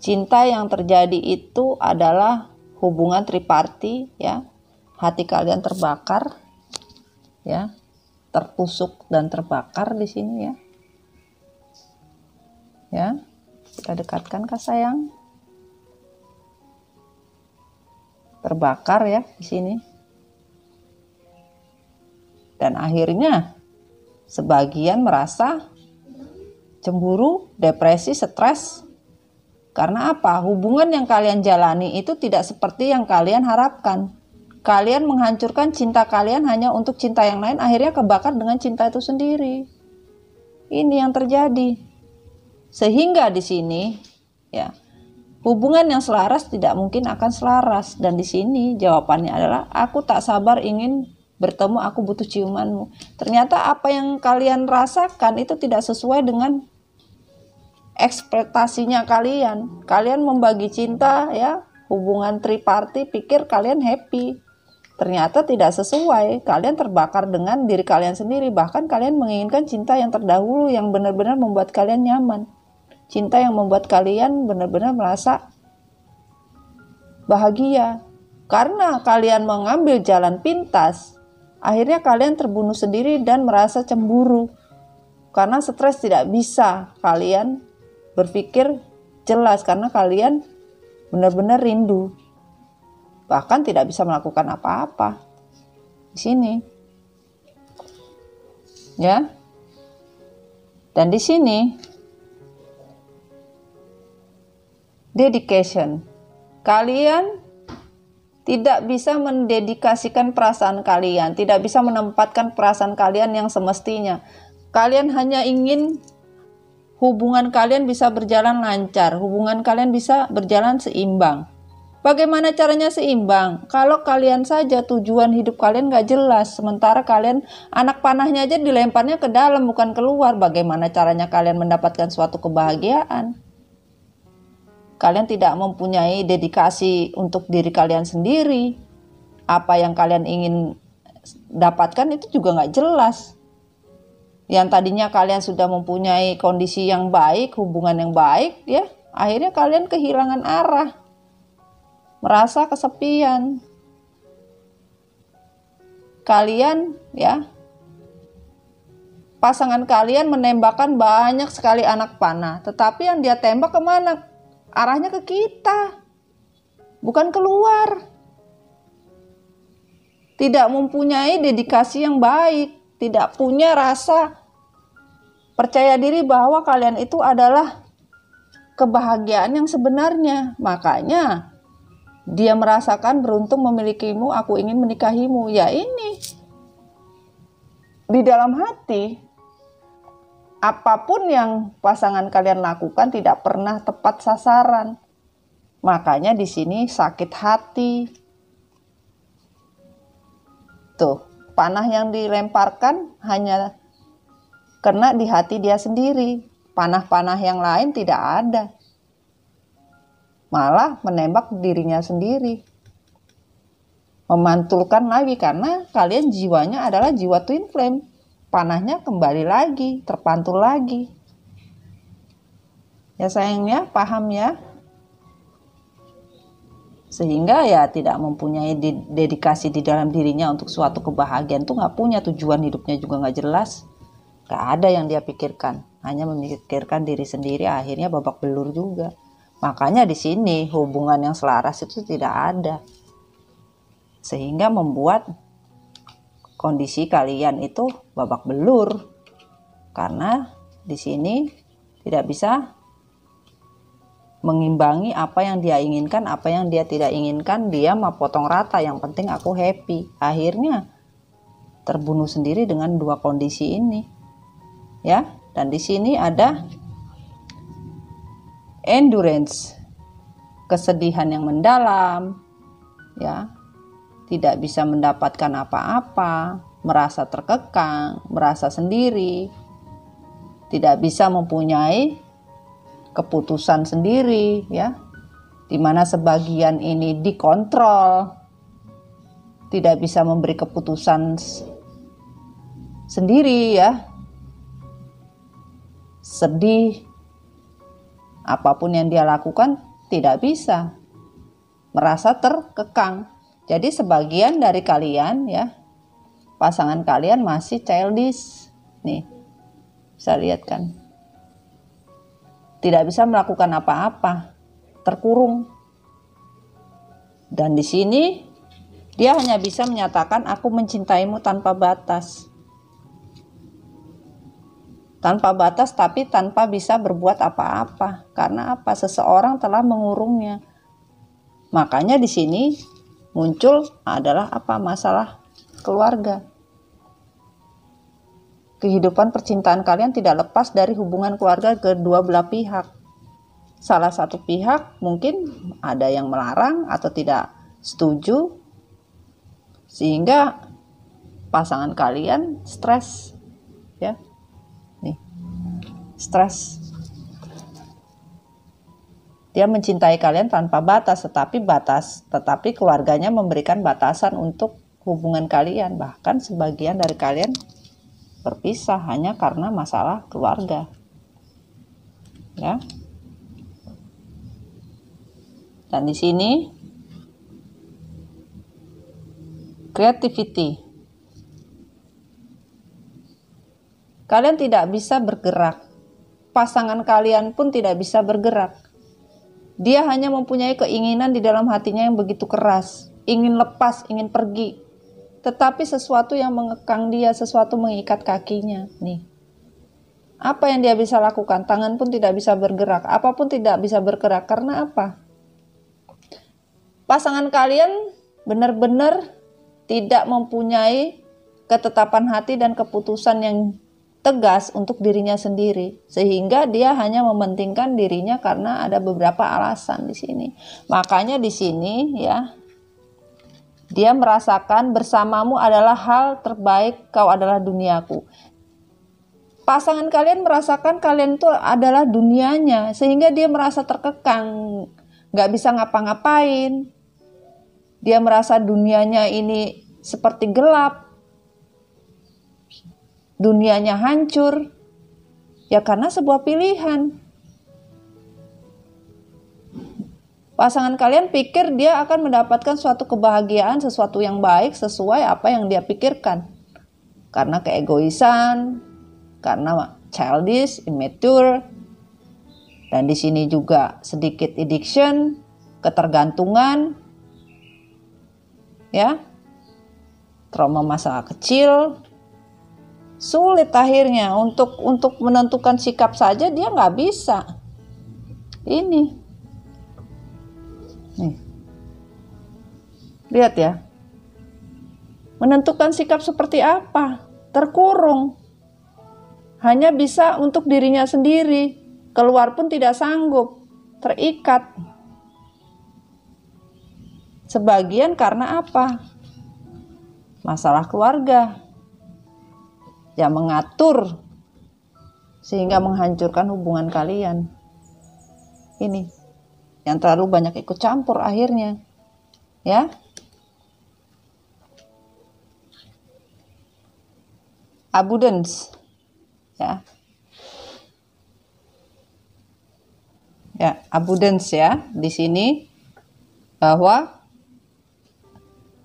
Cinta yang terjadi itu adalah hubungan triparti ya. Hati kalian terbakar ya, tertusuk dan terbakar di sini ya. Ya, kita dekatkan Kak sayang. Terbakar ya di sini. Dan akhirnya sebagian merasa cemburu, depresi, stres. Karena apa? Hubungan yang kalian jalani itu tidak seperti yang kalian harapkan. Kalian menghancurkan cinta kalian hanya untuk cinta yang lain, akhirnya kebakar dengan cinta itu sendiri. Ini yang terjadi. Sehingga di sini ya, hubungan yang selaras tidak mungkin akan selaras. Dan di sini jawabannya adalah, aku tak sabar ingin bertemu, aku butuh ciumanmu. Ternyata apa yang kalian rasakan itu tidak sesuai dengan ekspektasinya kalian. Kalian membagi cinta ya, hubungan triparti, pikir kalian happy. Ternyata tidak sesuai. Kalian terbakar dengan diri kalian sendiri. Bahkan kalian menginginkan cinta yang terdahulu, yang benar-benar membuat kalian nyaman. Cinta yang membuat kalian benar-benar merasa bahagia. Karena kalian mengambil jalan pintas, akhirnya kalian terbunuh sendiri dan merasa cemburu. Karena stres tidak bisa kalian berpikir jelas, karena kalian benar-benar rindu. Bahkan tidak bisa melakukan apa-apa di sini. Ya. Dan di sini dedication. Kalian tidak bisa mendedikasikan perasaan kalian, tidak bisa menempatkan perasaan kalian yang semestinya. Kalian hanya ingin hubungan kalian bisa berjalan lancar, hubungan kalian bisa berjalan seimbang. Bagaimana caranya seimbang? Kalau kalian saja tujuan hidup kalian gak jelas, sementara kalian anak panahnya aja dilemparnya ke dalam bukan keluar, bagaimana caranya kalian mendapatkan suatu kebahagiaan? Kalian tidak mempunyai dedikasi untuk diri kalian sendiri. Apa yang kalian ingin dapatkan itu juga gak jelas. Yang tadinya kalian sudah mempunyai kondisi yang baik, hubungan yang baik, ya, akhirnya kalian kehilangan arah, merasa kesepian. Kalian, ya, pasangan kalian menembakkan banyak sekali anak panah, tetapi yang dia tembak kemana? Arahnya ke kita, bukan keluar. Tidak mempunyai dedikasi yang baik, tidak punya rasa percaya diri bahwa kalian itu adalah kebahagiaan yang sebenarnya. Makanya dia merasakan beruntung memilikimu, aku ingin menikahimu. Ya ini, di dalam hati, apapun yang pasangan kalian lakukan tidak pernah tepat sasaran. Makanya di sini sakit hati. Tuh, panah yang dilemparkan hanya kena di hati dia sendiri. Panah-panah yang lain tidak ada. Malah menembak dirinya sendiri. Memantulkan lagi karena kalian jiwanya adalah jiwa twin flame. Panahnya kembali lagi, terpantul lagi. Ya sayangnya, paham ya? Sehingga ya tidak mempunyai dedikasi di dalam dirinya untuk suatu kebahagiaan, tuh nggak punya tujuan hidupnya juga nggak jelas. Nggak ada yang dia pikirkan, hanya memikirkan diri sendiri, akhirnya babak belur juga. Makanya di sini hubungan yang selaras itu tidak ada. Sehingga membuat kondisi kalian itu babak belur karena di sini tidak bisa mengimbangi apa yang dia inginkan, apa yang dia tidak inginkan. Dia mau potong rata, yang penting aku happy. Akhirnya terbunuh sendiri dengan dua kondisi ini, ya. Dan di sini ada endurance, kesedihan yang mendalam, ya. Tidak bisa mendapatkan apa-apa, merasa terkekang, merasa sendiri, tidak bisa mempunyai keputusan sendiri, ya, dimana sebagian ini dikontrol, tidak bisa memberi keputusan sendiri, ya, sedih, apapun yang dia lakukan tidak bisa, merasa terkekang. Jadi sebagian dari kalian, ya, pasangan kalian masih childish. Nih, bisa lihat kan? Tidak bisa melakukan apa-apa, terkurung. Dan di sini dia hanya bisa menyatakan aku mencintaimu tanpa batas. Tanpa batas tapi tanpa bisa berbuat apa-apa. Karena apa? Seseorang telah mengurungnya. Makanya di sini muncul adalah apa? Masalah keluarga. Kehidupan percintaan kalian tidak lepas dari hubungan keluarga kedua belah pihak. Salah satu pihak mungkin ada yang melarang atau tidak setuju, sehingga pasangan kalian stres, ya. Nih, stres. Dia mencintai kalian tanpa batas, tetapi keluarganya memberikan batasan untuk hubungan kalian. Bahkan sebagian dari kalian berpisah hanya karena masalah keluarga. Ya. Dan di sini creativity. Kalian tidak bisa bergerak. Pasangan kalian pun tidak bisa bergerak. Dia hanya mempunyai keinginan di dalam hatinya yang begitu keras, ingin lepas, ingin pergi. Tetapi sesuatu yang mengekang dia, sesuatu mengikat kakinya. Nih, apa yang dia bisa lakukan? Tangan pun tidak bisa bergerak, apapun tidak bisa bergerak. Karena apa? Pasangan kalian benar-benar tidak mempunyai ketetapan hati dan keputusan yang tegas untuk dirinya sendiri, sehingga dia hanya mementingkan dirinya karena ada beberapa alasan di sini. Makanya di sini, ya, dia merasakan bersamamu adalah hal terbaik, kau adalah duniaku. Pasangan kalian merasakan kalian itu adalah dunianya, sehingga dia merasa terkekang, gak bisa ngapa-ngapain. Dia merasa dunianya ini seperti gelap. dunianya hancur, ya karena sebuah pilihan. Pasangan kalian pikir dia akan mendapatkan suatu kebahagiaan, sesuatu yang baik sesuai apa yang dia pikirkan. Karena keegoisan, karena childish, immature, dan di sini juga sedikit addiction, ketergantungan, ya, trauma masa kecil, sulit akhirnya untuk menentukan sikap saja dia nggak bisa. Ini, nih, lihat ya, menentukan sikap seperti apa, terkurung, hanya bisa untuk dirinya sendiri. Keluar pun tidak sanggup, terikat. Sebagian karena apa? Masalah keluarga yang mengatur sehingga menghancurkan hubungan kalian. Ini yang terlalu banyak ikut campur akhirnya, ya. Abundance, ya. Ya, abundance ya, di sini bahwa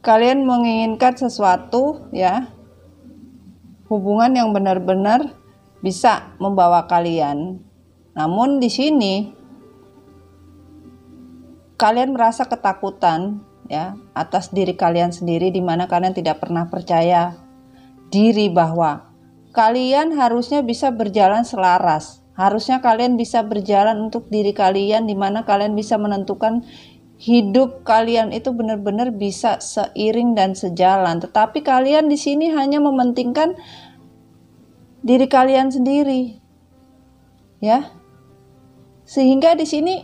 kalian menginginkan sesuatu, ya, hubungan yang benar-benar bisa membawa kalian. Namun di sini kalian merasa ketakutan, ya, atas diri kalian sendiri, di mana kalian tidak pernah percaya diri bahwa kalian harusnya bisa berjalan selaras. Harusnya kalian bisa berjalan untuk diri kalian, di mana kalian bisa menentukan hidup kalian itu benar-benar bisa seiring dan sejalan. Tetapi kalian di sini hanya mementingkan diri kalian sendiri, ya. Sehingga di sini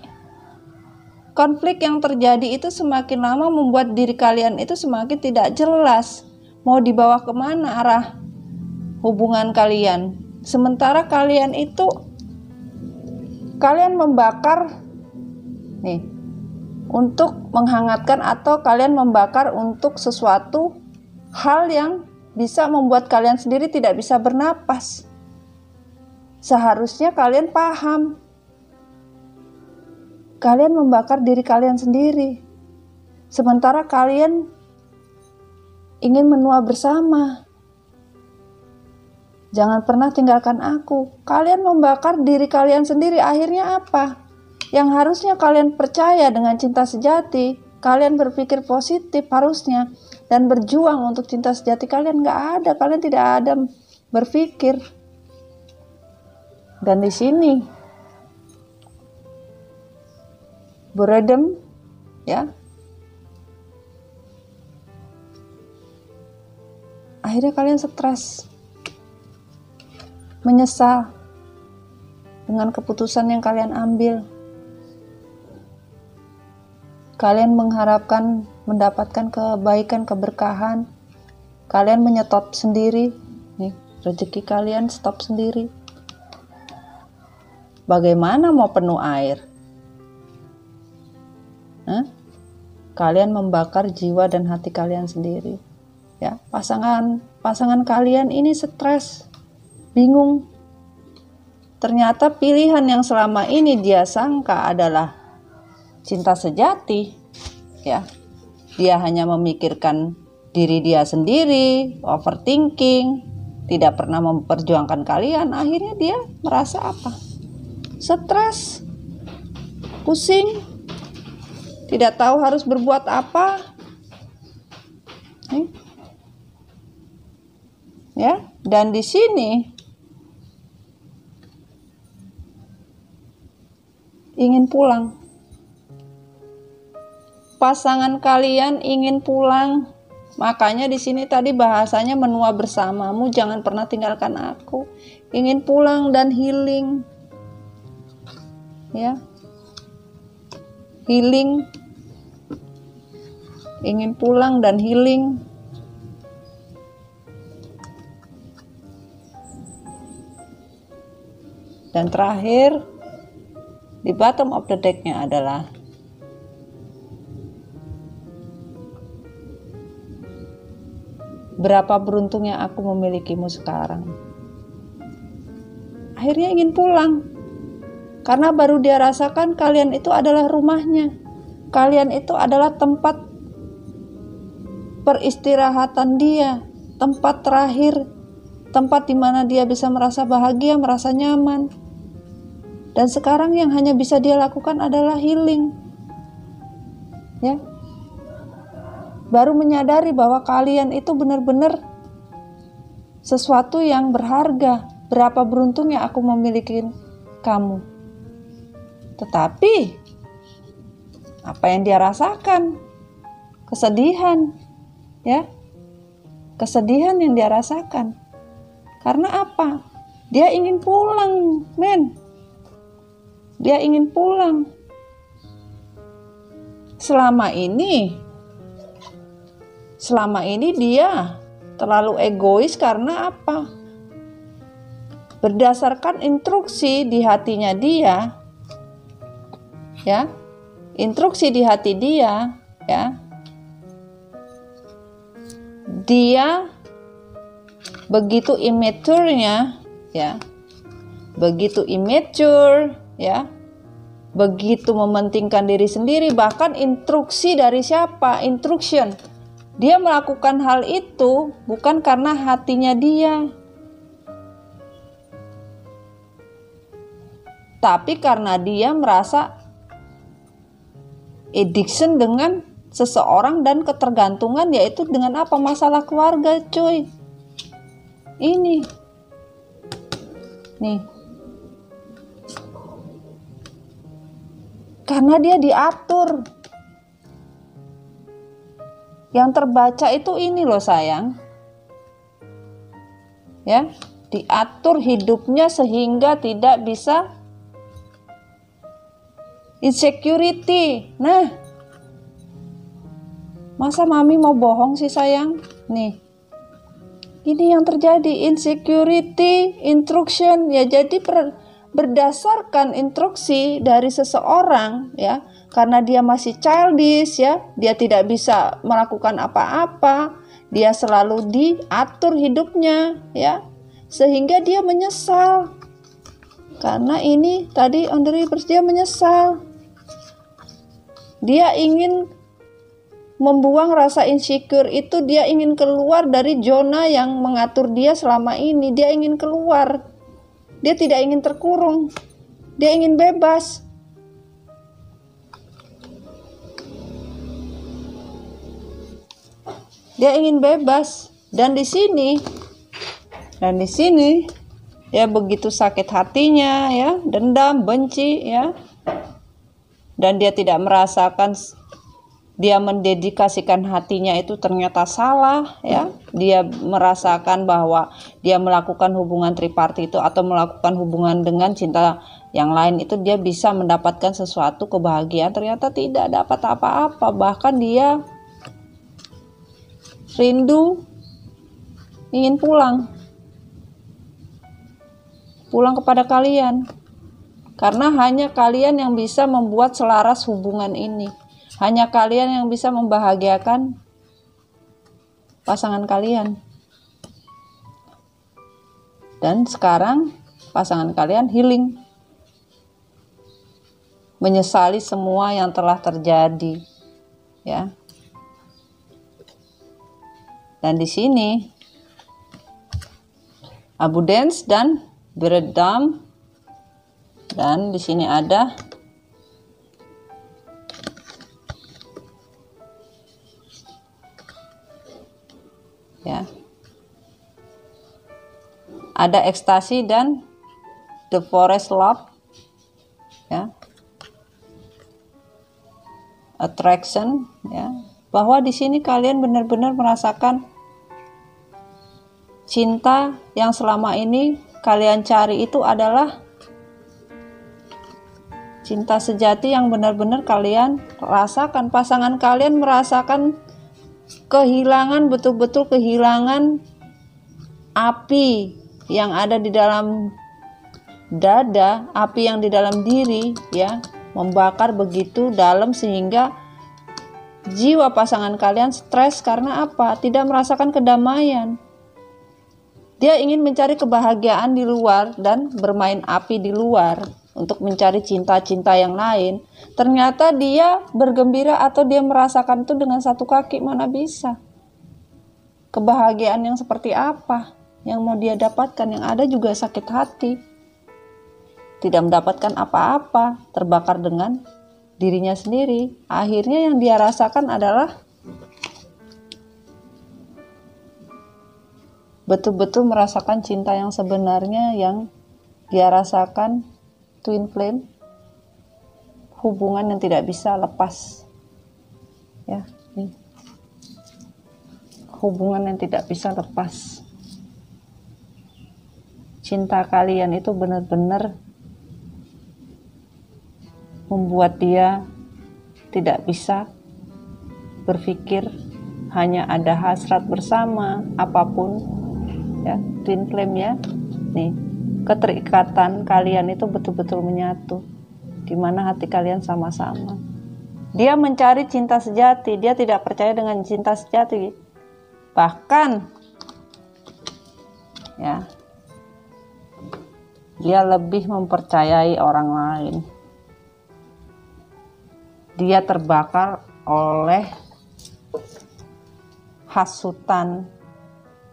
konflik yang terjadi itu semakin lama membuat diri kalian itu semakin tidak jelas mau dibawa kemana arah hubungan kalian. Sementara kalian membakar nih untuk menghangatkan, atau kalian membakar untuk sesuatu hal yang bisa membuat kalian sendiri tidak bisa bernapas. Seharusnya kalian paham, kalian membakar diri kalian sendiri, sementara kalian ingin menua bersama. Jangan pernah tinggalkan aku. Kalian membakar diri kalian sendiri. Akhirnya apa? Yang harusnya kalian percaya dengan cinta sejati, kalian berpikir positif harusnya, dan berjuang untuk cinta sejati kalian nggak ada. Kalian tidak ada berpikir. Dan di sini beredem, ya. Akhirnya kalian stres, menyesal dengan keputusan yang kalian ambil. Kalian mengharapkan mendapatkan kebaikan, keberkahan. Kalian menyetop sendiri. Nih, rezeki kalian stop sendiri. Bagaimana mau penuh air? Kalian membakar jiwa dan hati kalian sendiri. Ya, pasangan kalian ini stres, bingung. Ternyata pilihan yang selama ini dia sangka adalah cinta sejati, ya. Dia hanya memikirkan diri dia sendiri, overthinking, tidak pernah memperjuangkan kalian. Akhirnya dia merasa apa? Stres, pusing, tidak tahu harus berbuat apa. Ya, dan di sini ingin pulang. Pasangan kalian ingin pulang. Makanya di sini tadi bahasanya menua bersamamu, jangan pernah tinggalkan aku. Ingin pulang dan healing. Ya. Healing. Ingin pulang dan healing. Dan terakhir, di bottom of the deck-nya adalah berapa beruntungnya aku memilikimu sekarang. akhirnya ingin pulang. Karena baru dia rasakan kalian itu adalah rumahnya. Kalian itu adalah tempat peristirahatan dia, tempat terakhir, tempat di mana dia bisa merasa bahagia, merasa nyaman. Dan sekarang yang hanya bisa dia lakukan adalah healing. Ya. Baru menyadari bahwa kalian itu benar-benar sesuatu yang berharga. Berapa beruntungnya aku memiliki kamu. Tetapi apa yang dia rasakan? Kesedihan, ya. Kesedihan yang dia rasakan. Karena apa? Dia ingin pulang, men. Dia ingin pulang. Selama ini dia terlalu egois karena apa? Berdasarkan instruksi di hatinya dia, ya, instruksi di hati dia, ya, dia begitu immature-nya, ya, begitu immature, ya, begitu mementingkan diri sendiri. Bahkan instruksi dari siapa? Instruction. Dia melakukan hal itu bukan karena hatinya dia, tapi karena dia merasa addiction dengan seseorang dan ketergantungan, yaitu dengan apa? Masalah keluarga, cuy. Ini nih, karena dia diatur. Yang terbaca itu ini loh sayang, ya, diatur hidupnya sehingga tidak bisa insecurity. Nah, masa mami mau bohong sih sayang? Nih, ini yang terjadi, insecurity, instruction, ya. Jadi berdasarkan instruksi dari seseorang, ya, karena dia masih childish, ya, dia tidak bisa melakukan apa-apa, dia selalu diatur hidupnya, ya, sehingga dia menyesal. Karena ini tadi on the reverse, dia menyesal. Dia ingin membuang rasa insecure itu, dia ingin keluar dari zona yang mengatur dia selama ini. Dia ingin keluar. Dia tidak ingin terkurung. Dia ingin bebas. Dia ingin bebas. Dan di sini ya, begitu sakit hatinya, ya, dendam, benci, ya. Dan dia tidak merasakan dia mendedikasikan hatinya itu ternyata salah, ya. Dia merasakan bahwa dia melakukan hubungan tripartit itu atau melakukan hubungan dengan cinta yang lain itu dia bisa mendapatkan sesuatu kebahagiaan, ternyata tidak dapat apa-apa. Bahkan dia rindu, ingin pulang kepada kalian. Karena hanya kalian yang bisa membuat selaras hubungan ini. Hanya kalian yang bisa membahagiakan pasangan kalian. Dan sekarang pasangan kalian healing. Menyesali semua yang telah terjadi. Ya. Dan di sini abundance dan beredam. Dan di sini ada ya, ada ekstasi dan the forest love, ya, attraction, ya, bahwa di sini kalian benar-benar merasakan cinta yang selama ini kalian cari itu adalah cinta sejati yang benar-benar kalian rasakan. Pasangan kalian merasakan kehilangan, betul-betul kehilangan api yang ada di dalam dada, api yang di dalam diri, ya, membakar begitu dalam sehingga jiwa pasangan kalian stres. Karena apa? Tidak merasakan kedamaian. Dia ingin mencari kebahagiaan di luar dan bermain api di luar untuk mencari cinta-cinta yang lain. Ternyata dia bergembira atau dia merasakan itu dengan satu kaki, mana bisa. Kebahagiaan yang seperti apa yang mau dia dapatkan? Yang ada juga sakit hati. Tidak mendapatkan apa-apa, terbakar dengan dirinya sendiri. Akhirnya yang dia rasakan adalah betul-betul merasakan cinta yang sebenarnya, yang dia rasakan twin flame, hubungan yang tidak bisa lepas. Ya, ini. Hubungan yang tidak bisa lepas. Cinta kalian itu benar-benar membuat dia tidak bisa berpikir, hanya ada hasrat bersama apapun. Ya, twin flame ya. Nih, keterikatan kalian itu betul-betul menyatu, di mana hati kalian sama-sama. Dia mencari cinta sejati, dia tidak percaya dengan cinta sejati. Bahkan ya, dia lebih mempercayai orang lain. Dia terbakar oleh hasutan,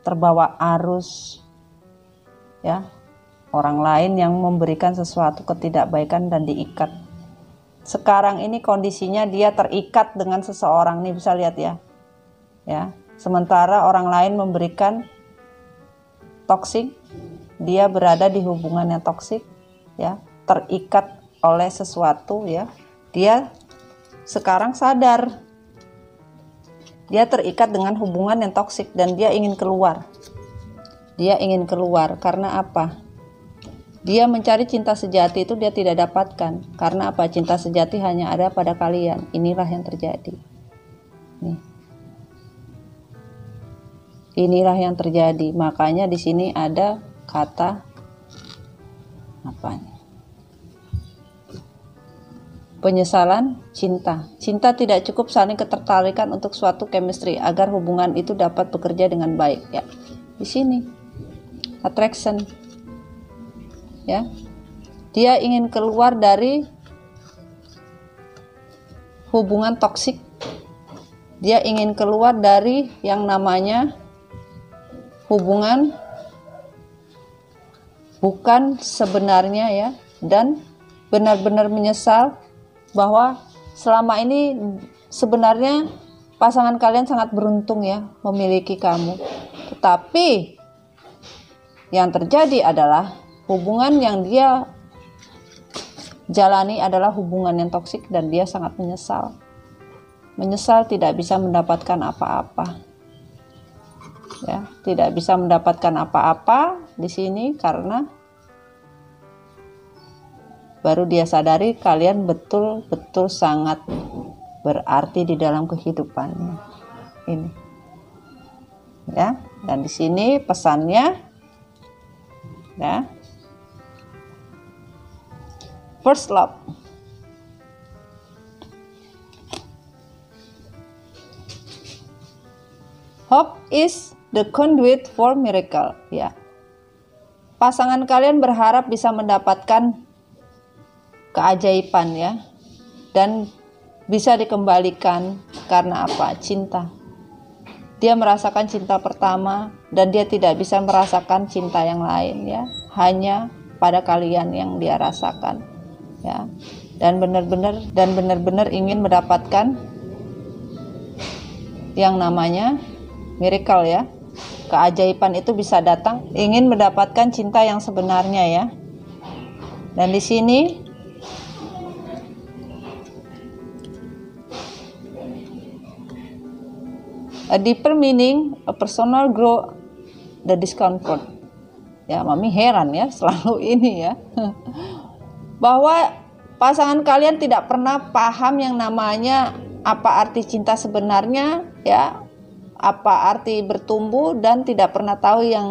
terbawa arus ya, orang lain yang memberikan sesuatu ketidakbaikan dan diikat. Sekarang ini kondisinya dia terikat dengan seseorang nih, bisa lihat ya. Ya, sementara orang lain memberikan toksik, dia berada di hubungan yang toksik ya, terikat oleh sesuatu ya. Dia sekarang sadar dia terikat dengan hubungan yang toksik dan dia ingin keluar. Dia ingin keluar karena apa? Dia mencari cinta sejati itu dia tidak dapatkan. Karena apa? Cinta sejati hanya ada pada kalian. Inilah yang terjadi. Nih. Inilah yang terjadi. Makanya di sini ada kata apa nih? Penyesalan cinta. Cinta tidak cukup saling ketertarikan untuk suatu chemistry agar hubungan itu dapat bekerja dengan baik ya. Di sini attraction. Ya. Dia ingin keluar dari hubungan toksik. Dia ingin keluar dari yang namanya hubungan bukan sebenarnya ya, dan benar-benar menyesal bahwa selama ini sebenarnya pasangan kalian sangat beruntung ya memiliki kamu. Tetapi yang terjadi adalah hubungan yang dia jalani adalah hubungan yang toksik dan dia sangat menyesal. Menyesal tidak bisa mendapatkan apa-apa. Ya, tidak bisa mendapatkan apa-apa di sini karena baru dia sadari kalian betul-betul sangat berarti di dalam kehidupannya. Ini. Ya, dan di sini pesannya ya. First love. Hope is the conduit for miracle. Ya. Pasangan kalian berharap bisa mendapatkan keajaiban ya, dan bisa dikembalikan karena apa? Cinta. Dia merasakan cinta pertama dan dia tidak bisa merasakan cinta yang lain ya, hanya pada kalian yang dia rasakan ya, dan benar-benar ingin mendapatkan yang namanya miracle ya. Keajaiban itu bisa datang, ingin mendapatkan cinta yang sebenarnya ya. Dan di sini a deeper meaning, a personal growth, the discomfort. Ya, Mami heran ya selalu ini ya. Bahwa pasangan kalian tidak pernah paham yang namanya apa arti cinta sebenarnya ya, apa arti bertumbuh, dan tidak pernah tahu yang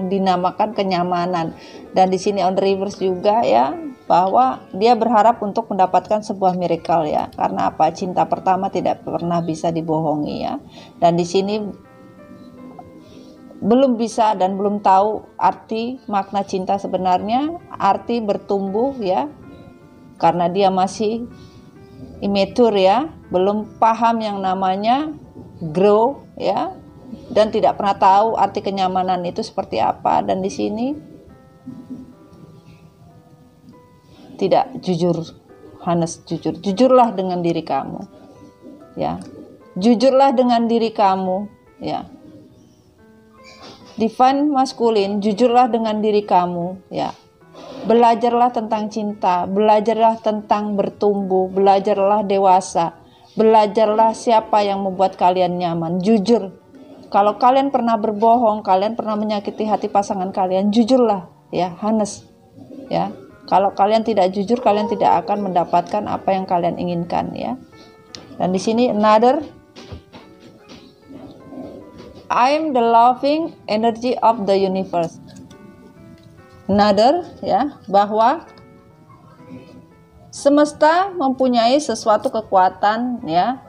dinamakan kenyamanan. Dan di sini on the reverse juga ya, bahwa dia berharap untuk mendapatkan sebuah miracle ya. Karena apa? Cinta pertama tidak pernah bisa dibohongi ya. Dan di sini belum bisa dan belum tahu arti makna cinta sebenarnya, arti bertumbuh ya, karena dia masih immature ya, belum paham yang namanya grow ya, dan tidak pernah tahu arti kenyamanan itu seperti apa. Dan di sini tidak jujur, honest, jujurlah dengan diri kamu ya, jujurlah dengan diri kamu ya. Divine maskulin, jujurlah dengan diri kamu ya. Belajarlah tentang cinta, belajarlah tentang bertumbuh, belajarlah dewasa, belajarlah siapa yang membuat kalian nyaman. Jujur. Kalau kalian pernah berbohong, kalian pernah menyakiti hati pasangan kalian, jujurlah ya, honest ya. Kalau kalian tidak jujur, kalian tidak akan mendapatkan apa yang kalian inginkan ya. Dan di sini another, I am the loving energy of the universe. Another ya, bahwa semesta mempunyai sesuatu kekuatan ya.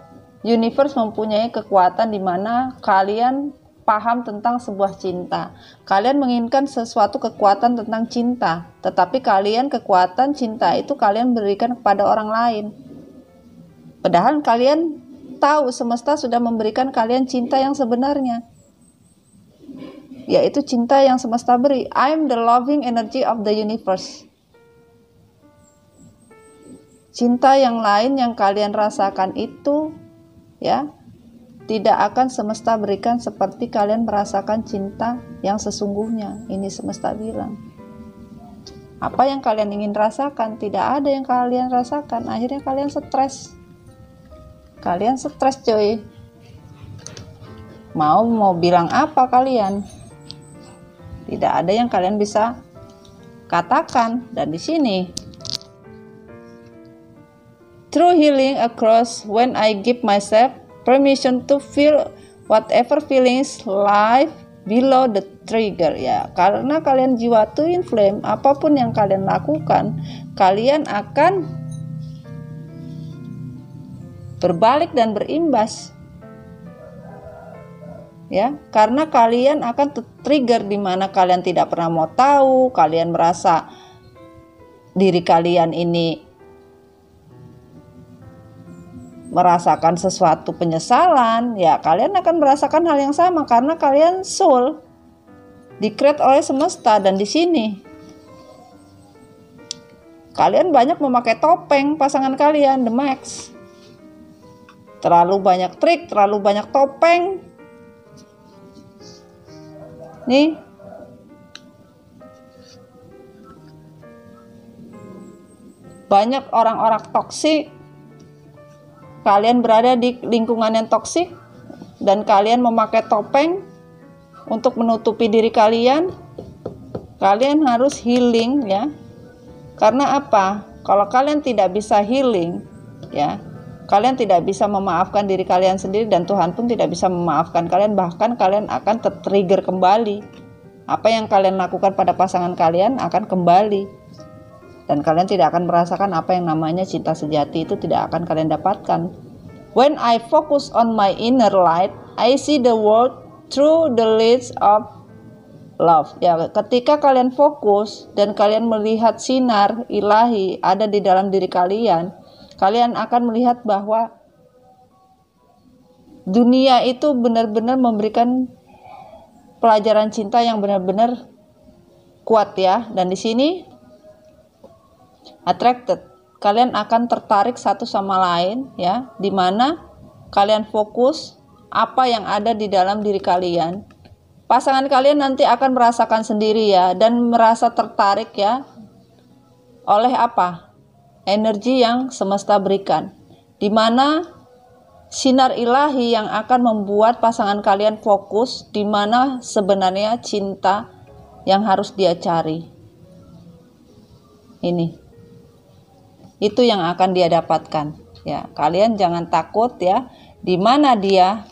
Universe mempunyai kekuatan di mana kalian paham tentang sebuah cinta. Kalian menginginkan sesuatu kekuatan tentang cinta, tetapi kalian kekuatan cinta itu kalian berikan kepada orang lain. Padahal kalian tahu semesta sudah memberikan kalian cinta yang sebenarnya, yaitu cinta yang semesta beri. I'm the loving energy of the universe. Cinta yang lain yang kalian rasakan itu ya, tidak akan semesta berikan seperti kalian merasakan cinta yang sesungguhnya. Ini semesta bilang. Apa yang kalian ingin rasakan, tidak ada yang kalian rasakan. Akhirnya kalian stres. Kalian stres coy. Mau bilang apa kalian? Tidak ada yang kalian bisa katakan. Dan di sini, true healing occurs when I give myself permission to feel whatever feelings life below the trigger ya. Karena kalian jiwa twin flame, apapun yang kalian lakukan, kalian akan berbalik dan berimbas. Ya, karena kalian akan trigger di mana kalian tidak pernah mau tahu, kalian merasa diri kalian ini merasakan sesuatu penyesalan, ya kalian akan merasakan hal yang sama karena kalian soul di-create oleh semesta. Dan di sini kalian banyak memakai topeng pasangan kalian, the max. Terlalu banyak trik, terlalu banyak topeng. Nih, banyak orang-orang toksik. Kalian berada di lingkungan yang toksik dan kalian memakai topeng untuk menutupi diri kalian. Kalian harus healing ya. Karena apa? Kalau kalian tidak bisa healing ya, kalian tidak bisa memaafkan diri kalian sendiri dan Tuhan pun tidak bisa memaafkan kalian. Bahkan kalian akan ter-trigger kembali. Apa yang kalian lakukan pada pasangan kalian akan kembali. Dan kalian tidak akan merasakan apa yang namanya cinta sejati, itu tidak akan kalian dapatkan. When I focus on my inner light, I see the world through the lens of love. Ya, ketika kalian fokus dan kalian melihat sinar ilahi ada di dalam diri kalian, kalian akan melihat bahwa dunia itu benar-benar memberikan pelajaran cinta yang benar-benar kuat ya. Dan di sini attracted, kalian akan tertarik satu sama lain ya, di mana kalian fokus apa yang ada di dalam diri kalian. Pasangan kalian nanti akan merasakan sendiri ya, dan merasa tertarik ya oleh apa? Energi yang semesta berikan, di mana sinar ilahi yang akan membuat pasangan kalian fokus di mana sebenarnya cinta yang harus dia cari. Ini. Itu yang akan dia dapatkan ya. Kalian jangan takut ya, di mana dia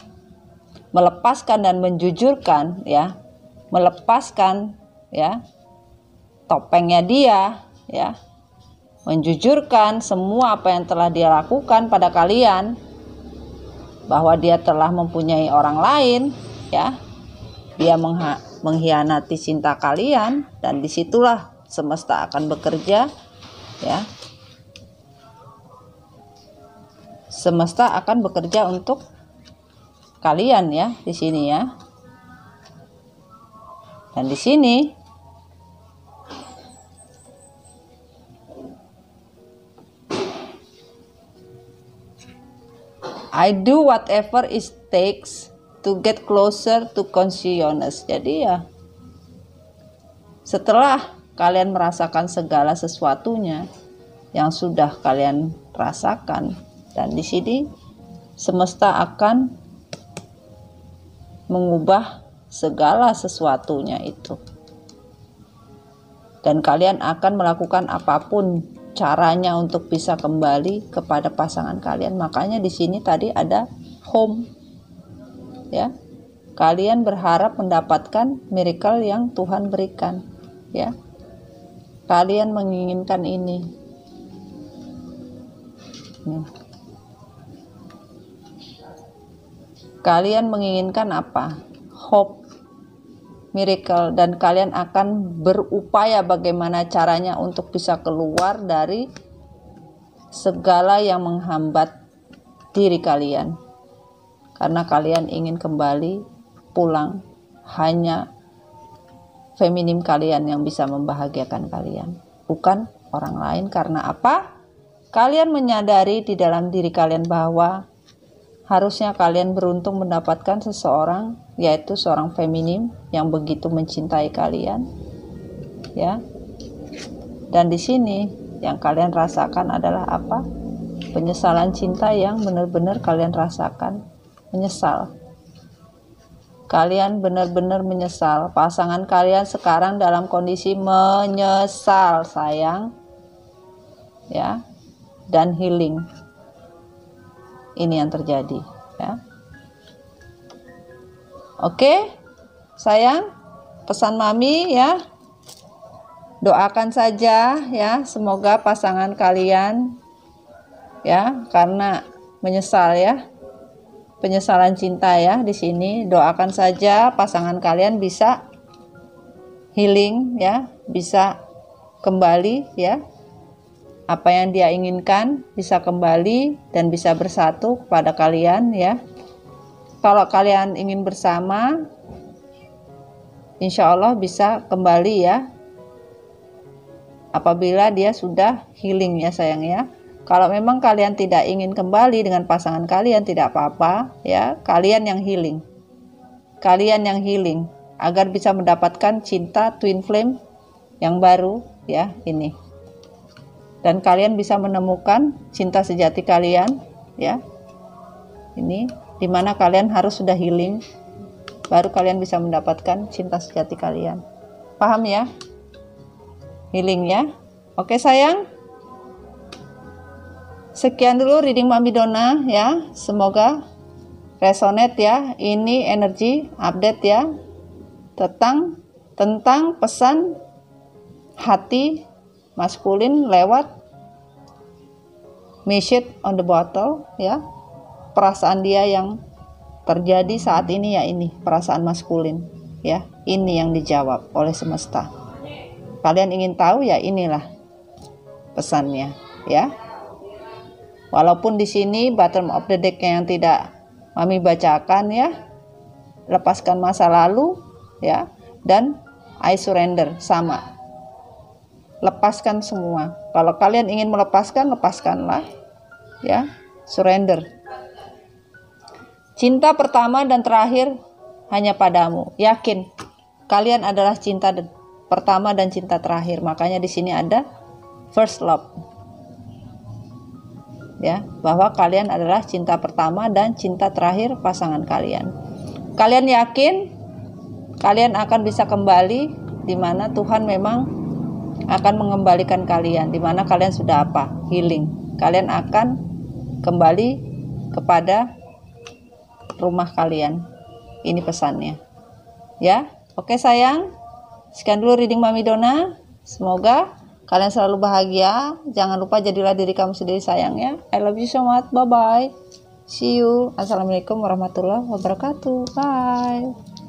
melepaskan dan menjujurkan ya, melepaskan ya topengnya dia ya, menjujurkan semua apa yang telah dia lakukan pada kalian, bahwa dia telah mempunyai orang lain ya, dia mengkhianati cinta kalian, dan disitulah semesta akan bekerja, ya. Semesta akan bekerja untuk kalian, ya, di sini, ya. Dan di sini I do whatever it takes to get closer to consciousness. Jadi ya, setelah kalian merasakan segala sesuatunya yang sudah kalian rasakan, dan di sini semesta akan mengubah segala sesuatunya itu. Dan kalian akan melakukan apapun caranya untuk bisa kembali kepada pasangan kalian. Makanya di sini tadi ada home, ya. Kalian berharap mendapatkan miracle yang Tuhan berikan, ya. Kalian menginginkan ini. Kalian menginginkan apa? Hope, miracle, dan kalian akan berupaya bagaimana caranya untuk bisa keluar dari segala yang menghambat diri kalian, karena kalian ingin kembali pulang. Hanya feminim kalian yang bisa membahagiakan kalian, bukan orang lain. Karena apa? Kalian menyadari di dalam diri kalian bahwa harusnya kalian beruntung mendapatkan seseorang, yaitu seorang feminim yang begitu mencintai kalian, ya. Dan di sini yang kalian rasakan adalah apa? Penyesalan cinta yang benar-benar kalian rasakan. Menyesal. Kalian benar-benar menyesal. Pasangan kalian sekarang dalam kondisi menyesal, sayang, ya. Dan healing. Ini yang terjadi, ya. Oke, sayang, pesan mami, ya. Doakan saja, ya, semoga pasangan kalian, ya, karena menyesal, ya, penyesalan cinta, ya, di sini doakan saja pasangan kalian bisa healing, ya, bisa kembali, ya. Apa yang dia inginkan bisa kembali dan bisa bersatu kepada kalian, ya. Kalau kalian ingin bersama, insya Allah bisa kembali, ya, apabila dia sudah healing, ya sayang, ya. Kalau memang kalian tidak ingin kembali dengan pasangan kalian, tidak apa-apa, ya. Kalian yang healing, agar bisa mendapatkan cinta twin flame yang baru, ya, ini. Dan kalian bisa menemukan cinta sejati kalian, ya. Ini dimana kalian harus sudah healing, baru kalian bisa mendapatkan cinta sejati kalian. Paham, ya? Healing, ya. Oke sayang. Sekian dulu reading Mami Dona, ya. Semoga resonate, ya. Ini energi update, ya, tentang pesan hati maskulin lewat message on the bottle, ya. Perasaan dia yang terjadi saat ini, ya, ini perasaan maskulin, ya. Ini yang dijawab oleh semesta. Kalian ingin tahu, ya, inilah pesannya, ya. Walaupun di sini bottom of the deck yang tidak Mami bacakan, ya. Lepaskan masa lalu, ya, dan I surrender, sama. Lepaskan semua. Kalau kalian ingin melepaskan, lepaskanlah, ya. Surrender. Cinta pertama dan terakhir hanya padamu. Yakin kalian adalah cinta pertama dan cinta terakhir. Makanya di sini ada first love, ya, bahwa kalian adalah cinta pertama dan cinta terakhir pasangan kalian. Kalian yakin kalian akan bisa kembali, di mana Tuhan memang akan mengembalikan kalian, di mana kalian sudah apa? Healing. Kalian akan kembali kepada rumah kalian. Ini pesannya, ya. Oke sayang, sekian dulu reading Mami Dona. Semoga kalian selalu bahagia. Jangan lupa jadilah diri kamu sendiri, sayang, ya. I love you so much. Bye bye. See you. Assalamualaikum warahmatullahi wabarakatuh. Bye.